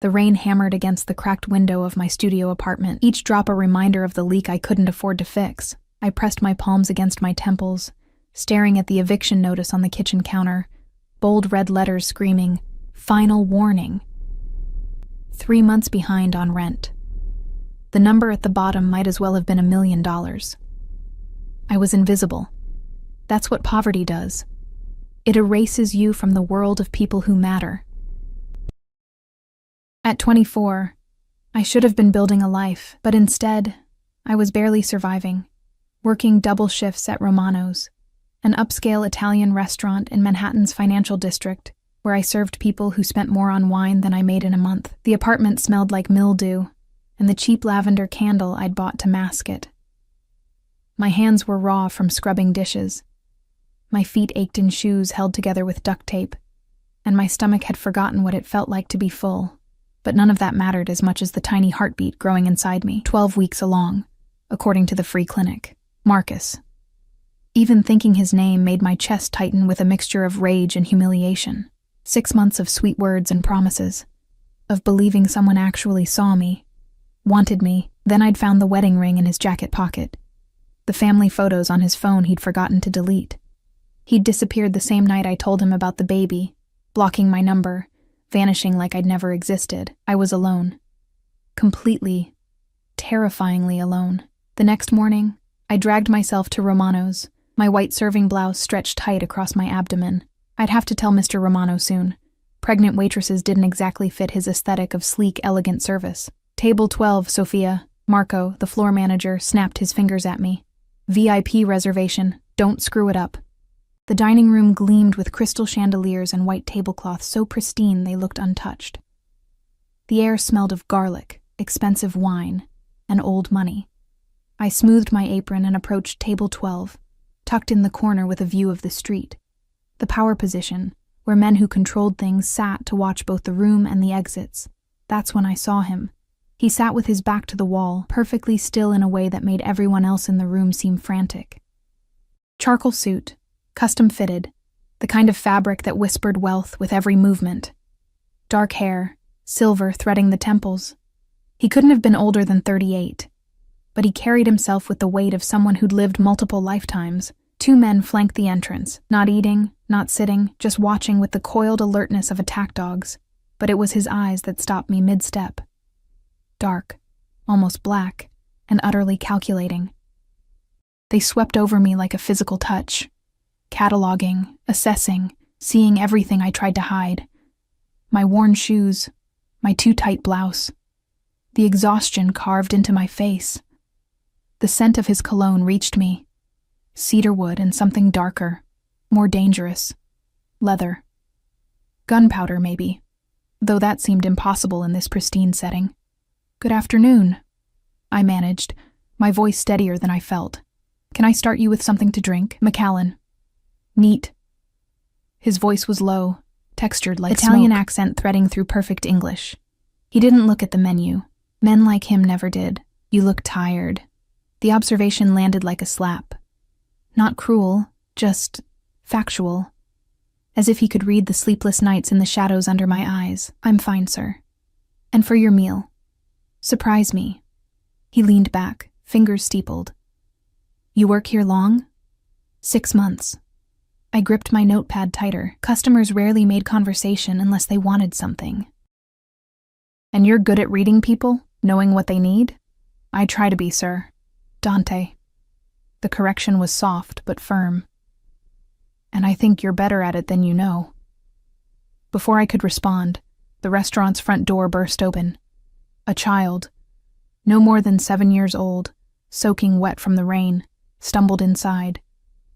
The rain hammered against the cracked window of my studio apartment, each drop a reminder of the leak I couldn't afford to fix. I pressed my palms against my temples, staring at the eviction notice on the kitchen counter, bold red letters screaming, "Final warning." 3 months behind on rent. The number at the bottom might as well have been $1 million. I was invisible. That's what poverty does. It erases you from the world of people who matter. At 24, I should have been building a life, but instead, I was barely surviving, working double shifts at Romano's, an upscale Italian restaurant in Manhattan's financial district, where I served people who spent more on wine than I made in a month. The apartment smelled like mildew, and the cheap lavender candle I'd bought to mask it. My hands were raw from scrubbing dishes. My feet ached in shoes held together with duct tape, and my stomach had forgotten what it felt like to be full. But none of that mattered as much as the tiny heartbeat growing inside me, 12 weeks along, according to the free clinic. Marcus. Even thinking his name made my chest tighten with a mixture of rage and humiliation. 6 months of sweet words and promises, of believing someone actually saw me, wanted me. Then I'd found the wedding ring in his jacket pocket, the family photos on his phone he'd forgotten to delete. He'd disappeared the same night I told him about the baby, blocking my number, vanishing like I'd never existed. I was alone. Completely, terrifyingly alone. The next morning, I dragged myself to Romano's, my white serving blouse stretched tight across my abdomen. I'd have to tell Mr. Romano soon. Pregnant waitresses didn't exactly fit his aesthetic of sleek, elegant service. "Table 12, Sophia." Marco, the floor manager, snapped his fingers at me. "VIP reservation. Don't screw it up." The dining room gleamed with crystal chandeliers and white tablecloths so pristine they looked untouched. The air smelled of garlic, expensive wine, and old money. I smoothed my apron and approached table 12, tucked in the corner with a view of the street. The power position, where men who controlled things sat to watch both the room and the exits. That's when I saw him. He sat with his back to the wall, perfectly still in a way that made everyone else in the room seem frantic. Charcoal suit, custom fitted, the kind of fabric that whispered wealth with every movement. Dark hair, silver threading the temples. He couldn't have been older than 38, but he carried himself with the weight of someone who'd lived multiple lifetimes. 2 men flanked the entrance, not eating, not sitting, just watching with the coiled alertness of attack dogs. But it was his eyes that stopped me mid-step. Dark, almost black, and utterly calculating. They swept over me like a physical touch, cataloging, assessing, seeing everything I tried to hide. My worn shoes, my too tight blouse, the exhaustion carved into my face. The scent of his cologne reached me. Cedarwood and something darker, more dangerous. Leather. Gunpowder, maybe, though that seemed impossible in this pristine setting. "Good afternoon," I managed, my voice steadier than I felt. "Can I start you with something to drink? McAllen." "Neat." His voice was low, textured like Italian smoke. Accent threading through perfect English. He didn't look at the menu. Men like him never did. "You look tired." The observation landed like a slap. Not cruel, just factual. As if he could read the sleepless nights in the shadows under my eyes. "I'm fine, sir. And for your meal? Surprise me." He leaned back, fingers steepled. "You work here long?" 6 months. I gripped my notepad tighter. Customers rarely made conversation unless they wanted something. "And you're good at reading people, knowing what they need?" "I try to be, sir." "Dante." The correction was soft but firm. "And I think you're better at it than you know." Before I could respond, the restaurant's front door burst open. A child, no more than 7 years old, soaking wet from the rain, stumbled inside.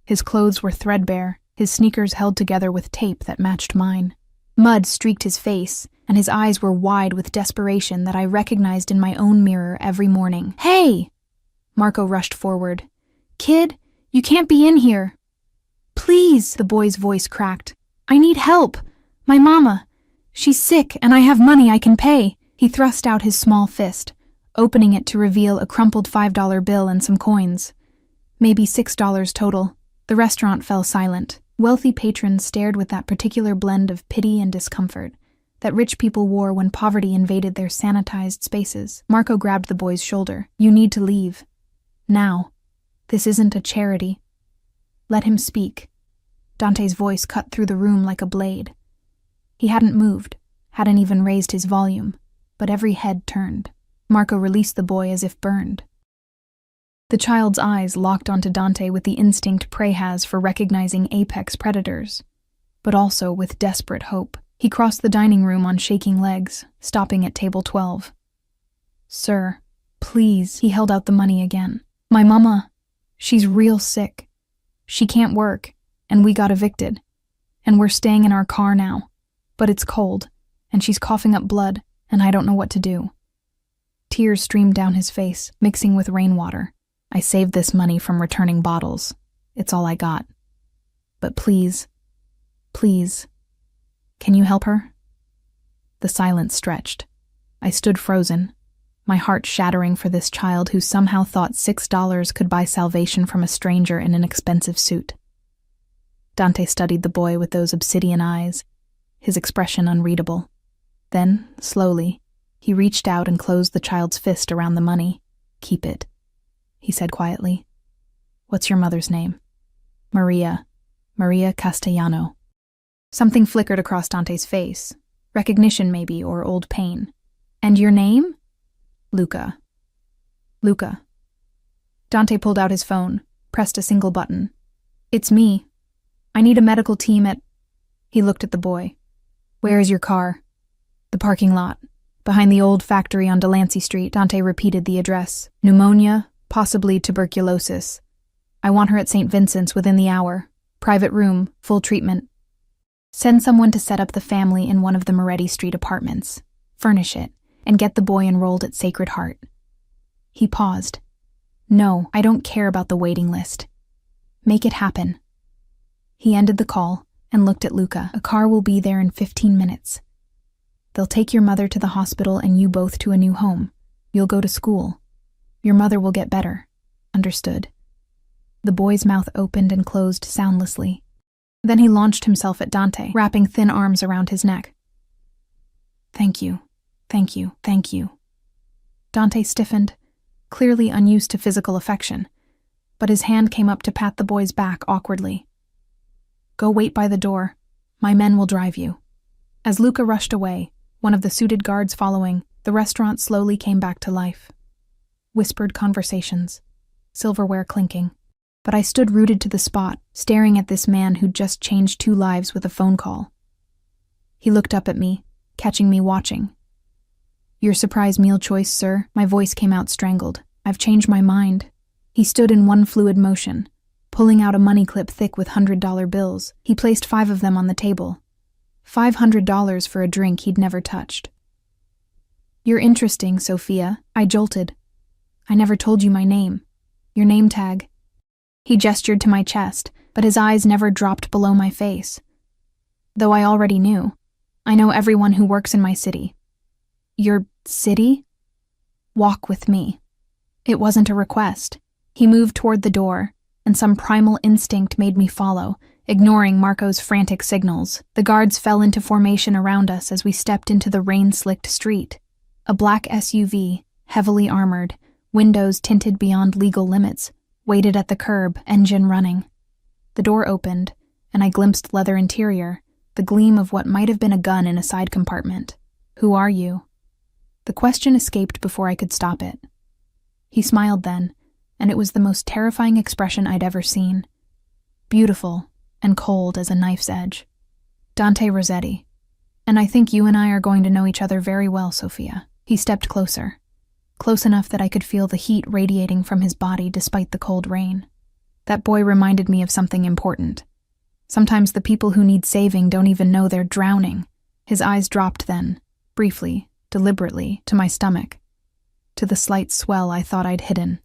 His clothes were threadbare, his sneakers held together with tape that matched mine. Mud streaked his face, and his eyes were wide with desperation that I recognized in my own mirror every morning. "Hey!" Marco rushed forward. "Kid, you can't be in here." "Please," the boy's voice cracked. "I need help. My mama. She's sick, and I have money I can pay." He thrust out his small fist, opening it to reveal a crumpled $5 bill and some coins. Maybe $6 total. The restaurant fell silent. Wealthy patrons stared with that particular blend of pity and discomfort, that rich people wore when poverty invaded their sanitized spaces. Marco grabbed the boy's shoulder. You need to leave. Now. This isn't a charity. Let him speak. Dante's voice cut through the room like a blade. He hadn't moved, hadn't even raised his volume, but every head turned. Marco released the boy as if burned. The child's eyes locked onto Dante with the instinct prey has for recognizing apex predators, but also with desperate hope. He crossed the dining room on shaking legs, stopping at table 12. Sir, please. He held out the money again. My mama, she's real sick. She can't work, and we got evicted. And we're staying in our car now. But it's cold, and she's coughing up blood, and I don't know what to do. Tears streamed down his face, mixing with rainwater. I saved this money from returning bottles. It's all I got. But please, can you help her? The silence stretched. I stood frozen, my heart shattering for this child who somehow thought $6 could buy salvation from a stranger in an expensive suit. Dante studied the boy with those obsidian eyes, his expression unreadable. Then, slowly, he reached out and closed the child's fist around the money. Keep it, he said quietly. What's your mother's name? Maria Castellano. Something flickered across Dante's face. Recognition, maybe, or old pain. And your name? Luca. Dante pulled out his phone, pressed a single button. It's me. I need a medical team at... He looked at the boy. Where is your car? The parking lot. Behind the old factory on Delancey Street. Dante repeated the address. Pneumonia, possibly tuberculosis. I want her at St. Vincent's within the hour. Private room, full treatment. Send someone to set up the family in one of the Moretti Street apartments. Furnish it, and get the boy enrolled at Sacred Heart. He paused. No, I don't care about the waiting list. Make it happen. He ended the call and looked at Luca. A car will be there in 15 minutes. They'll take your mother to the hospital and you both to a new home. You'll go to school. Your mother will get better. Understood. The boy's mouth opened and closed soundlessly. Then he launched himself at Dante, wrapping thin arms around his neck. Thank you. Dante stiffened, clearly unused to physical affection, but his hand came up to pat the boy's back awkwardly. Go wait by the door. My men will drive you. As Luca rushed away, one of the suited guards following, the restaurant slowly came back to life. Whispered conversations, silverware clinking. But I stood rooted to the spot, staring at this man who'd just changed 2 lives with a phone call. He looked up at me, catching me watching. Your surprise meal choice, sir? My voice came out strangled. I've changed my mind. He stood in one fluid motion, pulling out a money clip thick with $100 bills. He placed 5 of them on the table. $500 for a drink he'd never touched. You're interesting, Sophia. I jolted. I never told you my name. Your name tag. He gestured to my chest, but his eyes never dropped below my face. Though I already knew. I know everyone who works in my city. Your city? Walk with me. It wasn't a request. He moved toward the door, and some primal instinct made me follow, ignoring Marco's frantic signals. The guards fell into formation around us as we stepped into the rain-slicked street. A black SUV, heavily armored, windows tinted beyond legal limits, waited at the curb, engine running. The door opened, and I glimpsed leather interior, the gleam of what might have been a gun in a side compartment. Who are you? The question escaped before I could stop it. He smiled then, and it was the most terrifying expression I'd ever seen. Beautiful and cold as a knife's edge. Dante Rossetti. And I think you and I are going to know each other very well, Sophia. He stepped closer. Close enough that I could feel the heat radiating from his body despite the cold rain. That boy reminded me of something important. Sometimes the people who need saving don't even know they're drowning. His eyes dropped then, briefly, deliberately, to my stomach, to the slight swell I thought I'd hidden.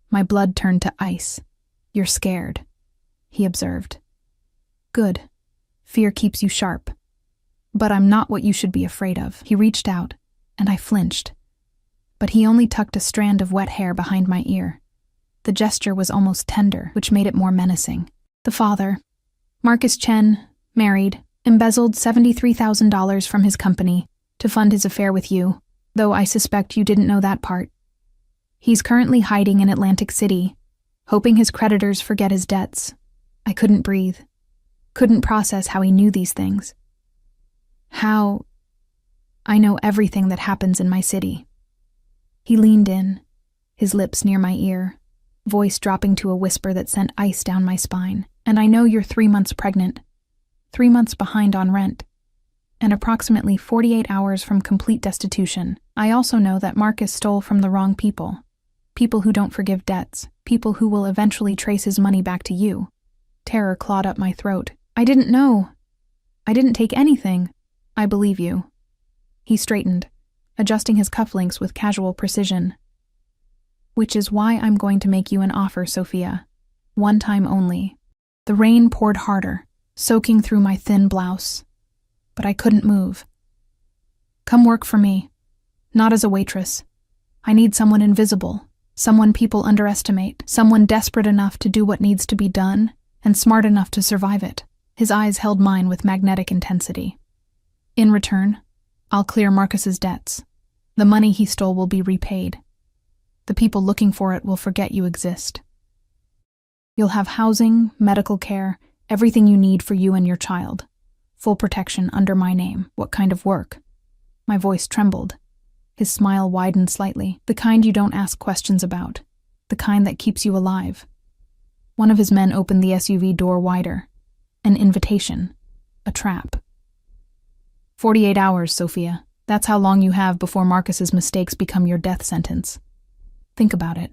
My blood turned to ice. You're scared, he observed. Good. Fear keeps you sharp. But I'm not what you should be afraid of. He reached out, and I flinched. But he only tucked a strand of wet hair behind my ear. The gesture was almost tender, which made it more menacing. The father, Marcus Chen, married, embezzled $73,000 from his company to fund his affair with you, though I suspect you didn't know that part. He's currently hiding in Atlantic City, hoping his creditors forget his debts. I couldn't breathe. Couldn't process how he knew these things. How? I know everything that happens in my city. He leaned in, his lips near my ear, voice dropping to a whisper that sent ice down my spine. And I know you're 3 months pregnant, 3 months behind on rent, and approximately 48 hours from complete destitution. I also know that Marcus stole from the wrong people. People who don't forgive debts, people who will eventually trace his money back to you. Terror clawed up my throat. I didn't know. I didn't take anything. I believe you. He straightened, adjusting his cufflinks with casual precision. Which is why I'm going to make you an offer, Sophia. One time only. The rain poured harder, soaking through my thin blouse. But I couldn't move. Come work for me. Not as a waitress. I need someone invisible, someone people underestimate, someone desperate enough to do what needs to be done and smart enough to survive it. His eyes held mine with magnetic intensity. In return, I'll clear Marcus's debts. The money he stole will be repaid. The people looking for it will forget you exist. You'll have housing, medical care, everything you need for you and your child. Full protection under my name. What kind of work? My voice trembled. His smile widened slightly. The kind you don't ask questions about. The kind that keeps you alive. One of his men opened the SUV door wider. An invitation. A trap. 48 hours, Sophia. That's how long you have before Marcus's mistakes become your death sentence. Think about it.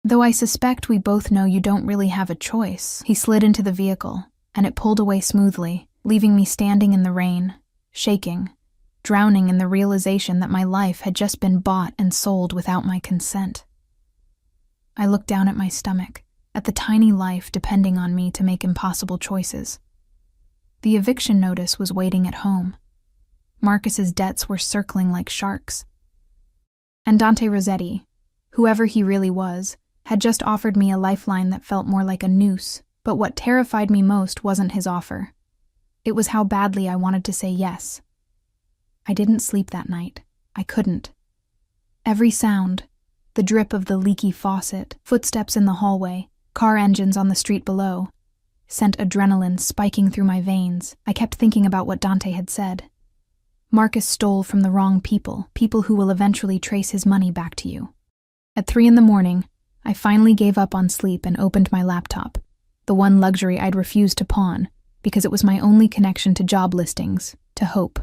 Though I suspect we both know you don't really have a choice. He slid into the vehicle, and it pulled away smoothly, leaving me standing in the rain, shaking, drowning in the realization that my life had just been bought and sold without my consent. I looked down at my stomach, at the tiny life depending on me to make impossible choices. The eviction notice was waiting at home. Marcus's debts were circling like sharks. And Dante Rossetti, whoever he really was, had just offered me a lifeline that felt more like a noose. But what terrified me most wasn't his offer. It was how badly I wanted to say yes. I didn't sleep that night. I couldn't. Every sound, the drip of the leaky faucet, footsteps in the hallway, car engines on the street below, sent adrenaline spiking through my veins. I kept thinking about what Dante had said. Marcus stole from the wrong people, people who will eventually trace his money back to you. At 3 a.m, I finally gave up on sleep and opened my laptop, the one luxury I'd refused to pawn because it was my only connection to job listings, to hope.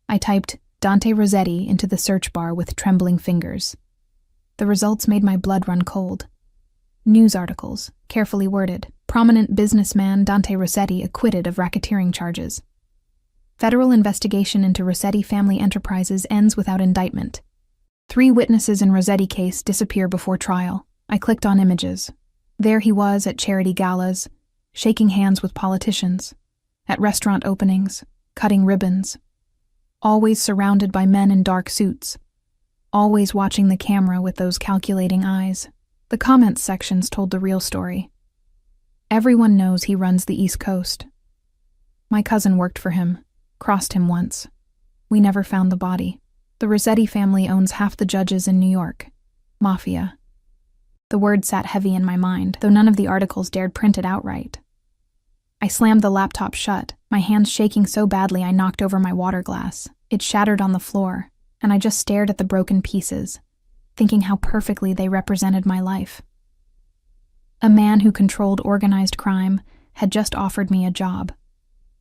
I typed Dante Rossetti into the search bar with trembling fingers. The results made my blood run cold. News articles, carefully worded. Prominent businessman Dante Rossetti acquitted of racketeering charges. Federal investigation into Rossetti family enterprises ends without indictment. 3 witnesses in Rossetti case disappear before trial. I clicked on images. There he was at charity galas, shaking hands with politicians, at restaurant openings, cutting ribbons, always surrounded by men in dark suits, always watching the camera with those calculating eyes. The comments sections told the real story. Everyone knows he runs the East Coast. My cousin worked for him, crossed him once. We never found the body. The Rossetti family owns half the judges in New York. Mafia. The word sat heavy in my mind, though none of the articles dared print it outright. I slammed the laptop shut, my hands shaking so badly I knocked over my water glass. It shattered on the floor, and I just stared at the broken pieces, thinking how perfectly they represented my life. A man who controlled organized crime had just offered me a job,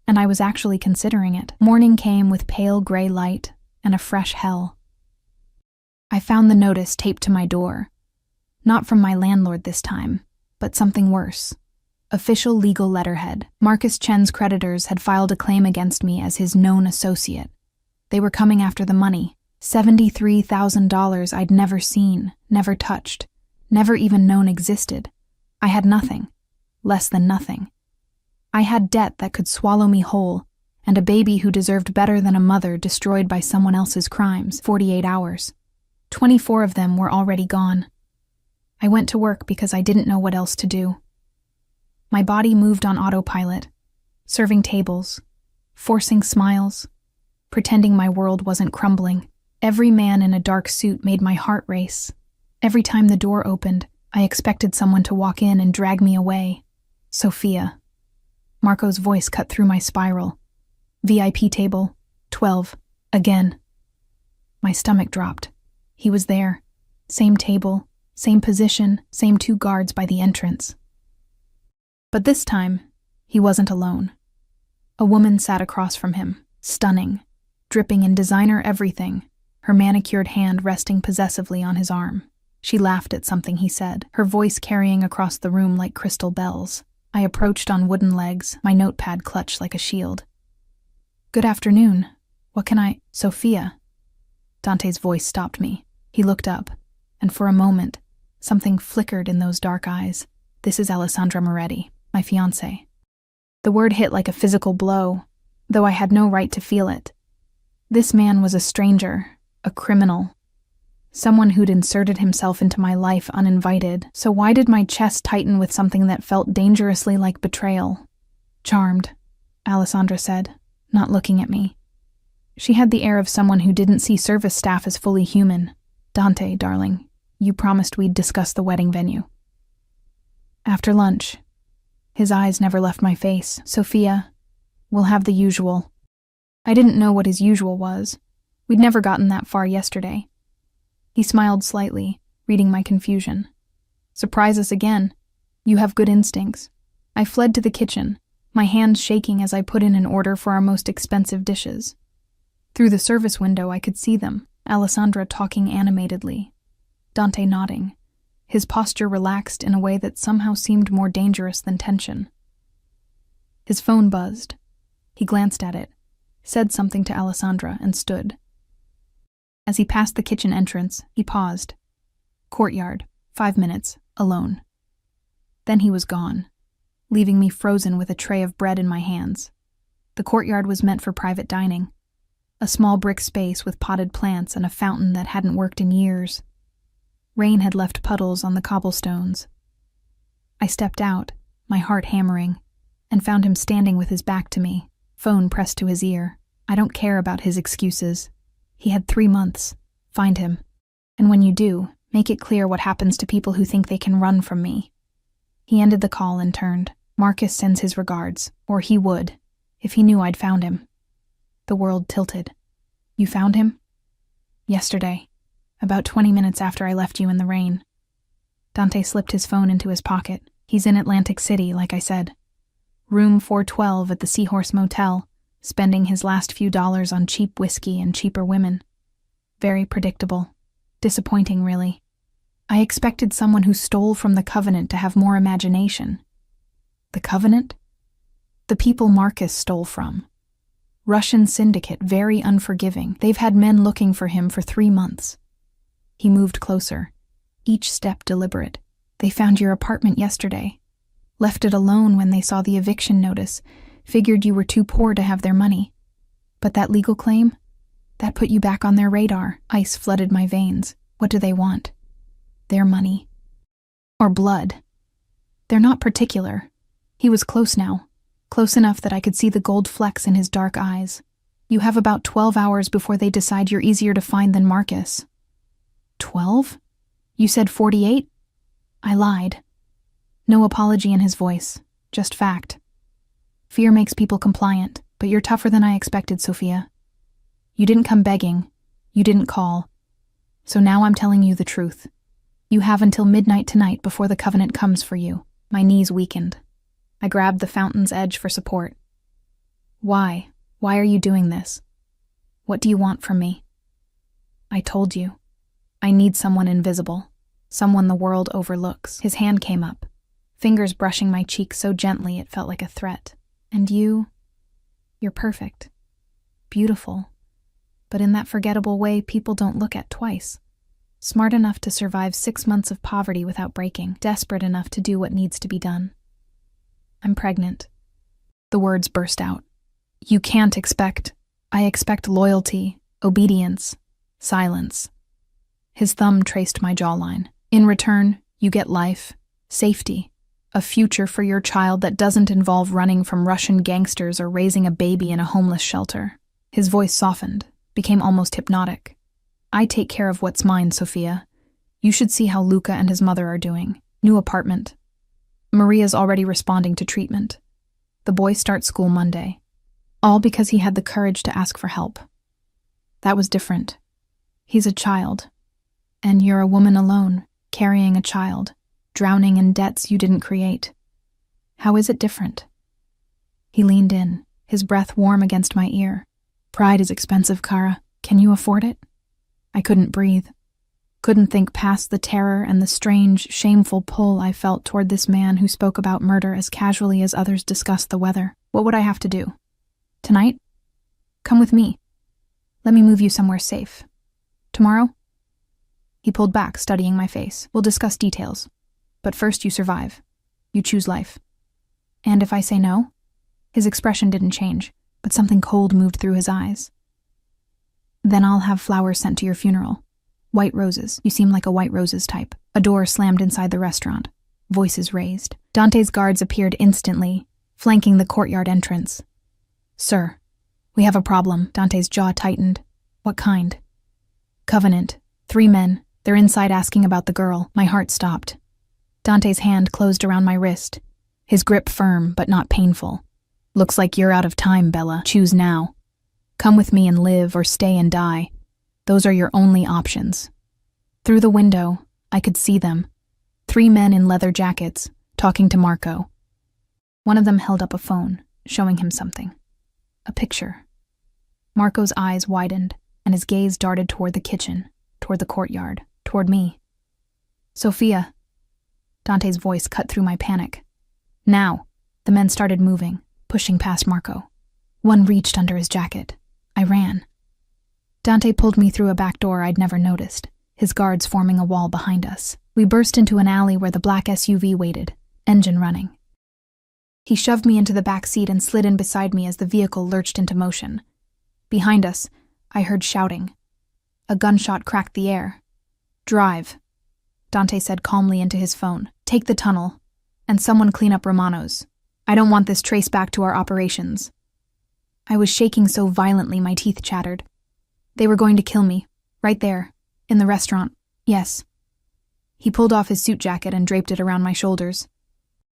and I was actually considering it. Morning came with pale gray light and a fresh hell. I found the notice taped to my door. Not from my landlord this time, but something worse. Official legal letterhead. Marcus Chen's creditors had filed a claim against me as his known associate. They were coming after the money, $73,000 I'd never seen, never touched, never even known existed. I had nothing, less than nothing. I had debt that could swallow me whole, and a baby who deserved better than a mother destroyed by someone else's crimes. 48 hours. 24 of them were already gone. I went to work because I didn't know what else to do. My body moved on autopilot, serving tables, forcing smiles, pretending my world wasn't crumbling. Every man in a dark suit made my heart race. Every time the door opened, I expected someone to walk in and drag me away. Sophia. Marco's voice cut through my spiral. VIP table, 12, again. My stomach dropped. He was there. Same table, same position, same 2 guards by the entrance. But this time, he wasn't alone. A woman sat across from him, stunning, dripping in designer everything, her manicured hand resting possessively on his arm. She laughed at something he said, her voice carrying across the room like crystal bells. I approached on wooden legs, my notepad clutched like a shield. "Good afternoon. What can I—" "Sophia." Dante's voice stopped me. He looked up, and for a moment, something flickered in those dark eyes. "This is Alessandra Moretti, my fiancé." The word hit like a physical blow, though I had no right to feel it. This man was a stranger, a criminal, someone who'd inserted himself into my life uninvited, so why did my chest tighten with something that felt dangerously like betrayal? "Charmed," Alessandra said, not looking at me. She had the air of someone who didn't see service staff as fully human. "Dante, darling, you promised we'd discuss the wedding venue." "After lunch." His eyes never left my face. "Sophia, we'll have the usual." I didn't know what his usual was. We'd never gotten that far yesterday. He smiled slightly, reading my confusion. "Surprise us again. You have good instincts." I fled to the kitchen, my hands shaking as I put in an order for our most expensive dishes. Through the service window I could see them, Alessandra talking animatedly, Dante nodding, his posture relaxed in a way that somehow seemed more dangerous than tension. His phone buzzed. He glanced at it, said something to Alessandra, and stood. As he passed the kitchen entrance, he paused. Courtyard, 5 minutes, alone. Then he was gone, leaving me frozen with a tray of bread in my hands. The courtyard was meant for private dining, a small brick space with potted plants and a fountain that hadn't worked in years. Rain had left puddles on the cobblestones. I stepped out, my heart hammering, and found him standing with his back to me, phone pressed to his ear. I don't care about his excuses. He had 3 months. Find him. And when you do, make it clear what happens to people who think they can run from me. He ended the call and turned. "Marcus sends his regards, or he would, if he knew I'd found him." The world tilted. "You found him?" "Yesterday, about 20 minutes after I left you in the rain." Dante slipped his phone into his pocket. "He's in Atlantic City, like I said. Room 412 at the Seahorse Motel, spending his last few dollars on cheap whiskey and cheaper women. Very predictable. Disappointing, really. I expected someone who stole from the Covenant to have more imagination." "The Covenant?" "The people Marcus stole from. Russian syndicate, very unforgiving. They've had men looking for him for 3 months." He moved closer, each step deliberate. "They found your apartment yesterday. Left it alone when they saw the eviction notice, figured you were too poor to have their money. But that legal claim? That put you back on their radar." Ice flooded my veins. "What do they want? Their money. Or blood. They're not particular." He was close now, close enough that I could see the gold flecks in his dark eyes. "You have about 12 hours before they decide you're easier to find than Marcus." 12? You said 48? I lied. No apology in his voice, just fact. "Fear makes people compliant, but you're tougher than I expected, Sophia. You didn't come begging. You didn't call. So now I'm telling you the truth. You have until midnight tonight before the Covenant comes for you." My knees weakened. I grabbed the fountain's edge for support. "Why? Why are you doing this? What do you want from me?" "I told you. I need someone invisible, someone the world overlooks." His hand came up, fingers brushing my cheek so gently it felt like a threat. "And you're perfect. Beautiful. But in that forgettable way people don't look at twice. Smart enough to survive 6 months of poverty without breaking, desperate enough to do what needs to be done. I'm pregnant." The words burst out. "You can't expect. I expect loyalty, obedience, silence." His thumb traced my jawline. "In return, you get life, safety, A future for your child that doesn't involve running from Russian gangsters or raising a baby in a homeless shelter. His voice softened, became almost hypnotic. I take care of what's mine, Sophia. You should see how Luca and his mother are doing. New apartment. Maria's already responding to treatment. The boy starts school Monday. All because he had the courage to ask for help. That was different. He's a child. And you're a woman alone, carrying a child, drowning in debts you didn't create. How is it different? He leaned in, his breath warm against my ear. Pride is expensive, Kara. Can you afford it? I couldn't breathe. Couldn't think past the terror and the strange, shameful pull I felt toward this man who spoke about murder as casually as others discussed the weather. What would I have to do? Tonight? Come with me. Let me move you somewhere safe. Tomorrow? He pulled back, studying my face. We'll discuss details. But first you survive. You choose life. And if I say no? His expression didn't change, but something cold moved through his eyes. Then I'll have flowers sent to your funeral. White roses. You seem like a white roses type. A door slammed inside the restaurant. Voices raised. Dante's guards appeared instantly, flanking the courtyard entrance. Sir, we have a problem. Dante's jaw tightened. What kind? Covenant. 3 men. They're inside asking about the girl. My heart stopped. Dante's hand closed around my wrist. His grip firm, but not painful. Looks like you're out of time, Bella. Choose now. Come with me and live, or stay and die. Those are your only options. Through the window, I could see them. 3 men in leather jackets, talking to Marco. One of them held up a phone, showing him something. A picture. Marco's eyes widened, and his gaze darted toward the kitchen, toward the courtyard, toward me. Sophia. Dante's voice cut through my panic. Now. The men started moving, pushing past Marco. One reached under his jacket. I ran. Dante pulled me through a back door I'd never noticed, his guards forming a wall behind us. We burst into an alley where the black SUV waited, engine running. He shoved me into the back seat and slid in beside me as the vehicle lurched into motion. Behind us, I heard shouting. A gunshot cracked the air. Drive, Dante said calmly into his phone. Take the tunnel, and someone clean up Romano's. I don't want this traced back to our operations. I was shaking so violently my teeth chattered. They were going to kill me, right there, in the restaurant, yes. He pulled off his suit jacket and draped it around my shoulders.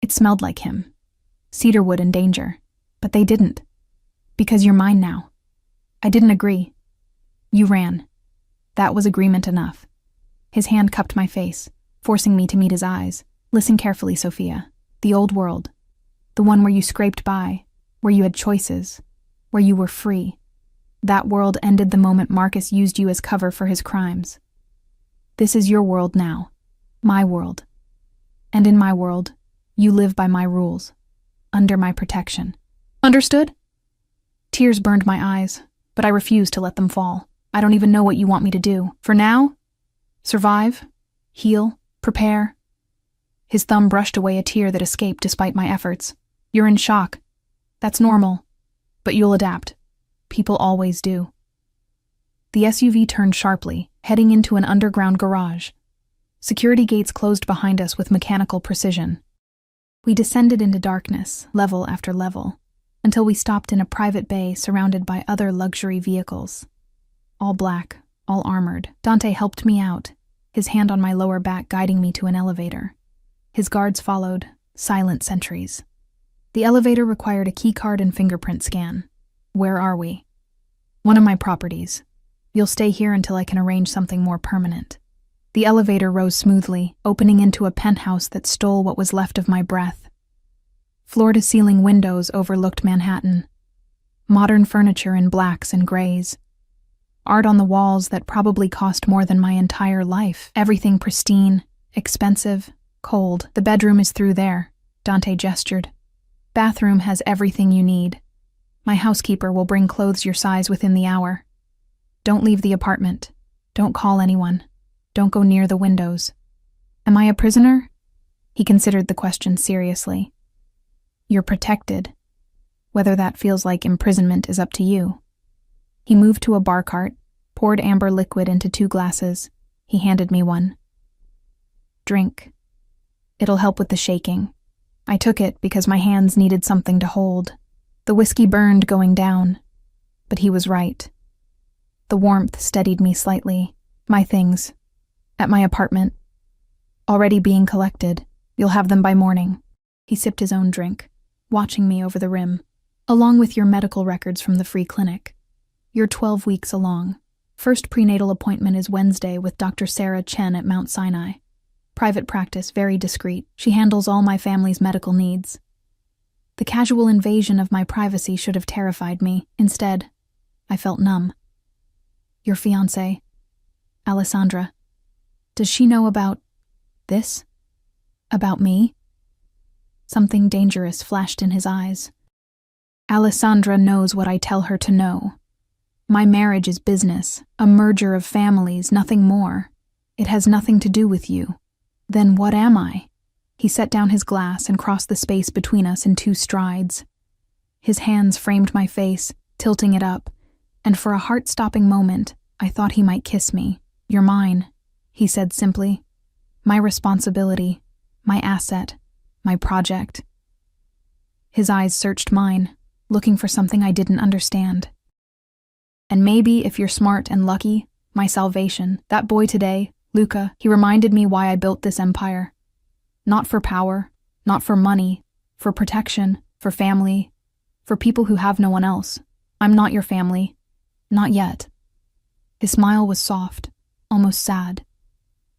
It smelled like him. Cedarwood and danger. But they didn't. Because you're mine now. I didn't agree. You ran. That was agreement enough. His hand cupped my face, forcing me to meet his eyes. Listen carefully, Sophia. The old world. The one where you scraped by, where you had choices, where you were free. That world ended the moment Marcus used you as cover for his crimes. This is your world now. My world. And in my world, you live by my rules. Under my protection. Understood? Tears burned my eyes, but I refused to let them fall. I don't even know what you want me to do. For now, survive, heal, prepare. His thumb brushed away a tear that escaped despite my efforts. You're in shock. That's normal. But you'll adapt. People always do. The SUV turned sharply, heading into an underground garage. Security gates closed behind us with mechanical precision. We descended into darkness, level after level, until we stopped in a private bay surrounded by other luxury vehicles. All black, all armored. Dante helped me out, his hand on my lower back guiding me to an elevator. His guards followed, silent sentries. The elevator required a keycard and fingerprint scan. Where are we? One of my properties. You'll stay here until I can arrange something more permanent. The elevator rose smoothly, opening into a penthouse that stole what was left of my breath. Floor-to-ceiling windows overlooked Manhattan. Modern furniture in blacks and grays. Art on the walls that probably cost more than my entire life. Everything pristine, expensive, cold. The bedroom is through there, Dante gestured. Bathroom has everything you need. My housekeeper will bring clothes your size within the hour. Don't leave the apartment. Don't call anyone. Don't go near the windows. Am I a prisoner? He considered the question seriously. You're protected. Whether that feels like imprisonment is up to you. He moved to a bar cart, poured amber liquid into 2 glasses. He handed me one. Drink. It'll help with the shaking. I took it because my hands needed something to hold. The whiskey burned going down, but he was right. The warmth steadied me slightly. My things, at my apartment, already being collected. You'll have them by morning. He sipped his own drink, watching me over the rim. Along with your medical records from the free clinic. You're 12 weeks along. First prenatal appointment is Wednesday with Dr. Sarah Chen at Mount Sinai. Private practice, very discreet. She handles all my family's medical needs. The casual invasion of my privacy should have terrified me. Instead, I felt numb. Your fiancée, Alessandra. Does she know about this? About me? Something dangerous flashed in his eyes. Alessandra knows what I tell her to know. My marriage is business, a merger of families, nothing more. It has nothing to do with you. Then what am I? He set down his glass and crossed the space between us in 2 strides. His hands framed my face, tilting it up, and for a heart-stopping moment, I thought he might kiss me. You're mine, he said simply. My responsibility, my asset, my project. His eyes searched mine, looking for something I didn't understand. And maybe, if you're smart and lucky, my salvation. That boy today, Luca, he reminded me why I built this empire. Not for power, not for money, for protection, for family, for people who have no one else. I'm not your family. Not yet. His smile was soft, almost sad.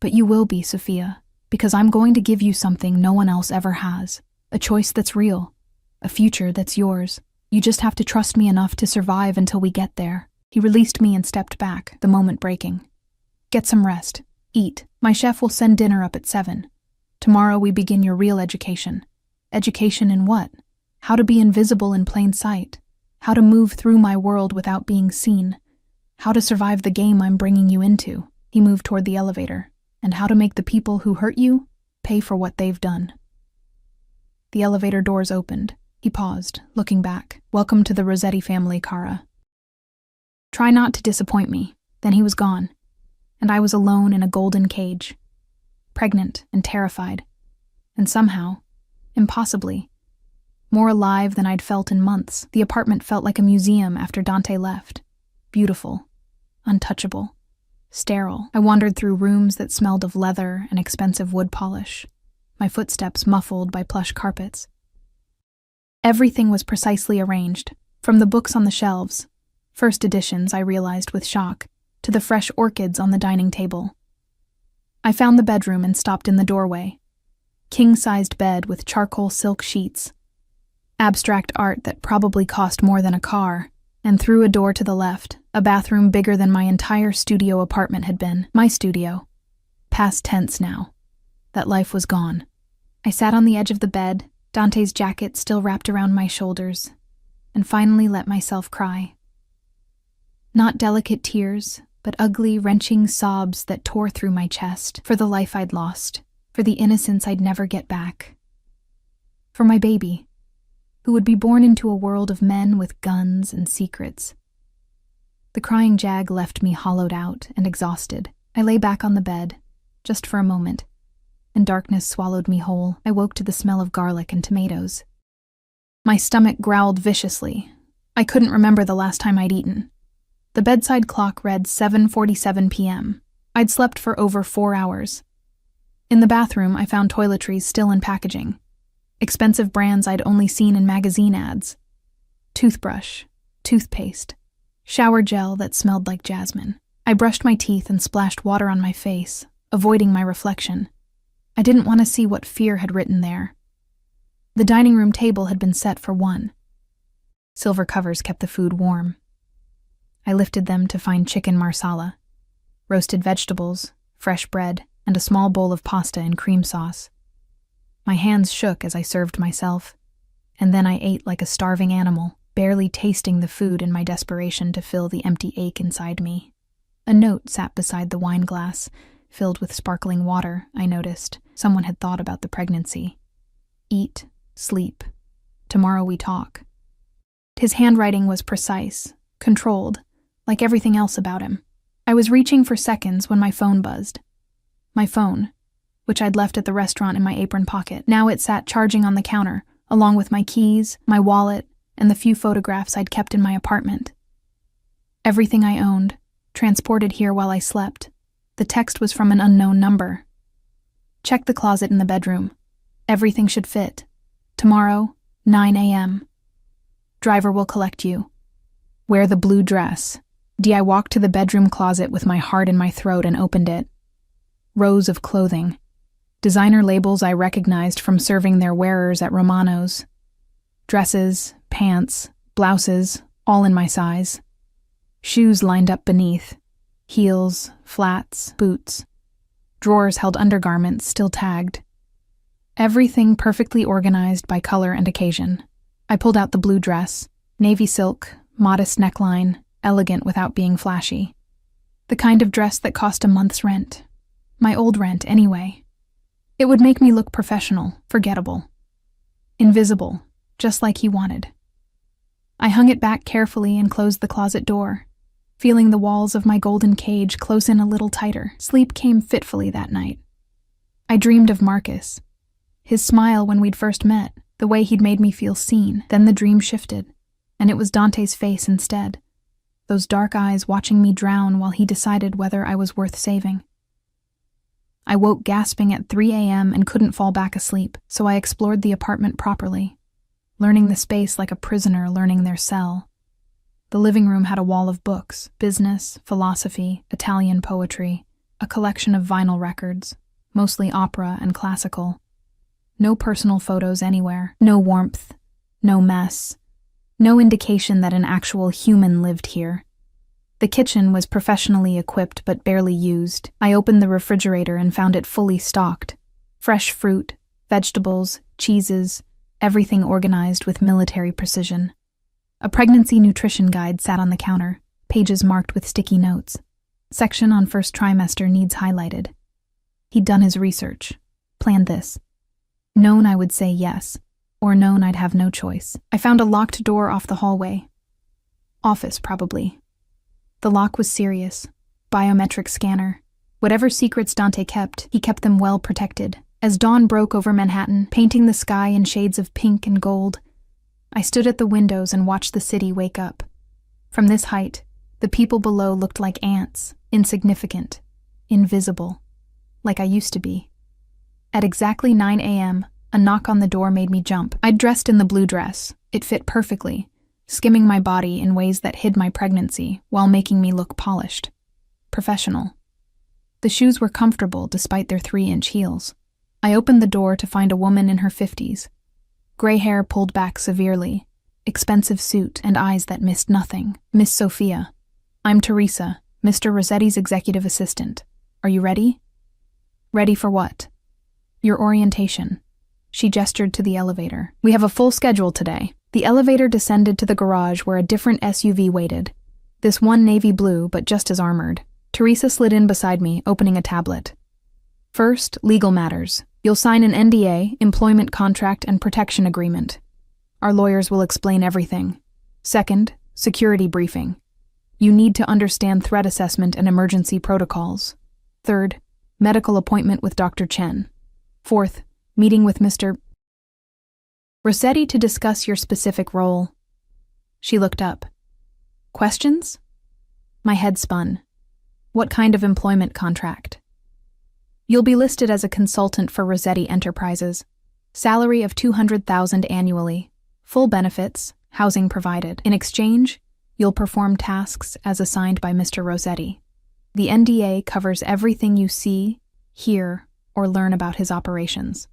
But you will be, Sophia, because I'm going to give you something no one else ever has. A choice that's real. A future that's yours. You just have to trust me enough to survive until we get there. He released me and stepped back, the moment breaking. Get some rest. Eat. My chef will send dinner up at 7. Tomorrow we begin your real education. Education in what? How to be invisible in plain sight. How to move through my world without being seen. How to survive the game I'm bringing you into. He moved toward the elevator. And how to make the people who hurt you pay for what they've done. The elevator doors opened. He paused, looking back. Welcome to the Rossetti family, Cara. Try not to disappoint me. Then he was gone. And I was alone in a golden cage. Pregnant and terrified. And somehow, impossibly, more alive than I'd felt in months. The apartment felt like a museum after Dante left. Beautiful. Untouchable. Sterile. I wandered through rooms that smelled of leather and expensive wood polish. My footsteps muffled by plush carpets. Everything was precisely arranged, from the books on the shelves, first editions I realized with shock, to the fresh orchids on the dining table. I found the bedroom and stopped in the doorway. King-sized bed with charcoal silk sheets. Abstract art that probably cost more than a car, and through a door to the left, a bathroom bigger than my entire studio apartment had been. My studio. Past tense now. That life was gone. I sat on the edge of the bed, Dante's jacket still wrapped around my shoulders, and finally let myself cry. Not delicate tears, but ugly, wrenching sobs that tore through my chest for the life I'd lost, for the innocence I'd never get back. For my baby, who would be born into a world of men with guns and secrets. The crying jag left me hollowed out and exhausted. I lay back on the bed, just for a moment, and darkness swallowed me whole. I woke to the smell of garlic and tomatoes. My stomach growled viciously. I couldn't remember the last time I'd eaten. The bedside clock read 7:47 p.m. I'd slept for over 4 hours. In the bathroom, I found toiletries still in packaging. Expensive brands I'd only seen in magazine ads. Toothbrush, toothpaste, shower gel that smelled like jasmine. I brushed my teeth and splashed water on my face, avoiding my reflection. I didn't want to see what fear had written there. The dining room table had been set for 1. Silver covers kept the food warm. I lifted them to find chicken marsala, roasted vegetables, fresh bread, and a small bowl of pasta in cream sauce. My hands shook as I served myself, and then I ate like a starving animal, barely tasting the food in my desperation to fill the empty ache inside me. A note sat beside the wine glass, filled with sparkling water, I noticed. Someone had thought about the pregnancy. Eat, sleep. Tomorrow we talk. His handwriting was precise, controlled, like everything else about him. I was reaching for seconds when my phone buzzed. My phone. which I'd left at the restaurant in my apron pocket. Now it sat charging on the counter, along with my keys, my wallet, and the few photographs I'd kept in my apartment. Everything I owned, transported here while I slept. The text was from an unknown number. Check the closet in the bedroom. Everything should fit. Tomorrow, 9 a.m. Driver will collect you. Wear the blue dress. I walked to the bedroom closet with my heart in my throat and opened it. Rows of clothing. Designer labels I recognized from serving their wearers at Romano's. Dresses, pants, blouses, all in my size. Shoes lined up beneath. Heels, flats, boots. Drawers held undergarments still tagged. Everything perfectly organized by color and occasion. I pulled out the blue dress, navy silk, modest neckline, elegant without being flashy. The kind of dress that cost a month's rent. My old rent, anyway. It would make me look professional, forgettable. Invisible, just like he wanted. I hung it back carefully and closed the closet door, feeling the walls of my golden cage close in a little tighter. Sleep came fitfully that night. I dreamed of Marcus. His smile when we'd first met, the way he'd made me feel seen. Then the dream shifted, and it was Dante's face instead. Those dark eyes watching me drown while he decided whether I was worth saving. I woke gasping at 3 a.m. and couldn't fall back asleep, so I explored the apartment properly, learning the space like a prisoner learning their cell. The living room had a wall of books, business, philosophy, Italian poetry, a collection of vinyl records, mostly opera and classical. No personal photos anywhere, no warmth, no mess, no indication that an actual human lived here. The kitchen was professionally equipped but barely used. I opened the refrigerator and found it fully stocked. Fresh fruit, vegetables, cheeses, everything organized with military precision. A pregnancy nutrition guide sat on the counter, pages marked with sticky notes. Section on first trimester needs highlighted. He'd done his research, planned this. Known I would say yes, or known I'd have no choice. I found a locked door off the hallway. Office, probably. The lock was serious. Biometric scanner. Whatever secrets Dante kept, he kept them well protected. As dawn broke over Manhattan, painting the sky in shades of pink and gold, I stood at the windows and watched the city wake up. From this height, the people below looked like ants, insignificant, invisible, like I used to be. At exactly 9 a.m., a knock on the door made me jump. I'd dressed in the blue dress. It fit perfectly, skimming my body in ways that hid my pregnancy while making me look polished. Professional. The shoes were comfortable despite their 3-inch heels. I opened the door to find a woman in her 50s. Gray hair pulled back severely, expensive suit and eyes that missed nothing. Miss Sophia. I'm Teresa, Mr. Rossetti's executive assistant. Are you ready? Ready for what? Your orientation. She gestured to the elevator. We have a full schedule today. The elevator descended to the garage where a different SUV waited. This one navy blue, but just as armored. Teresa slid in beside me, opening a tablet. First, legal matters. You'll sign an NDA, employment contract, and protection agreement. Our lawyers will explain everything. Second, security briefing. You need to understand threat assessment and emergency protocols. Third, medical appointment with Dr. Chen. Fourth, meeting with Mr. Rossetti to discuss your specific role. She looked up. Questions? My head spun. What kind of employment contract? You'll be listed as a consultant for Rossetti Enterprises. Salary of $200,000 annually. Full benefits, housing provided. In exchange, you'll perform tasks as assigned by Mr. Rossetti. The NDA covers everything you see, hear, or learn about his operations.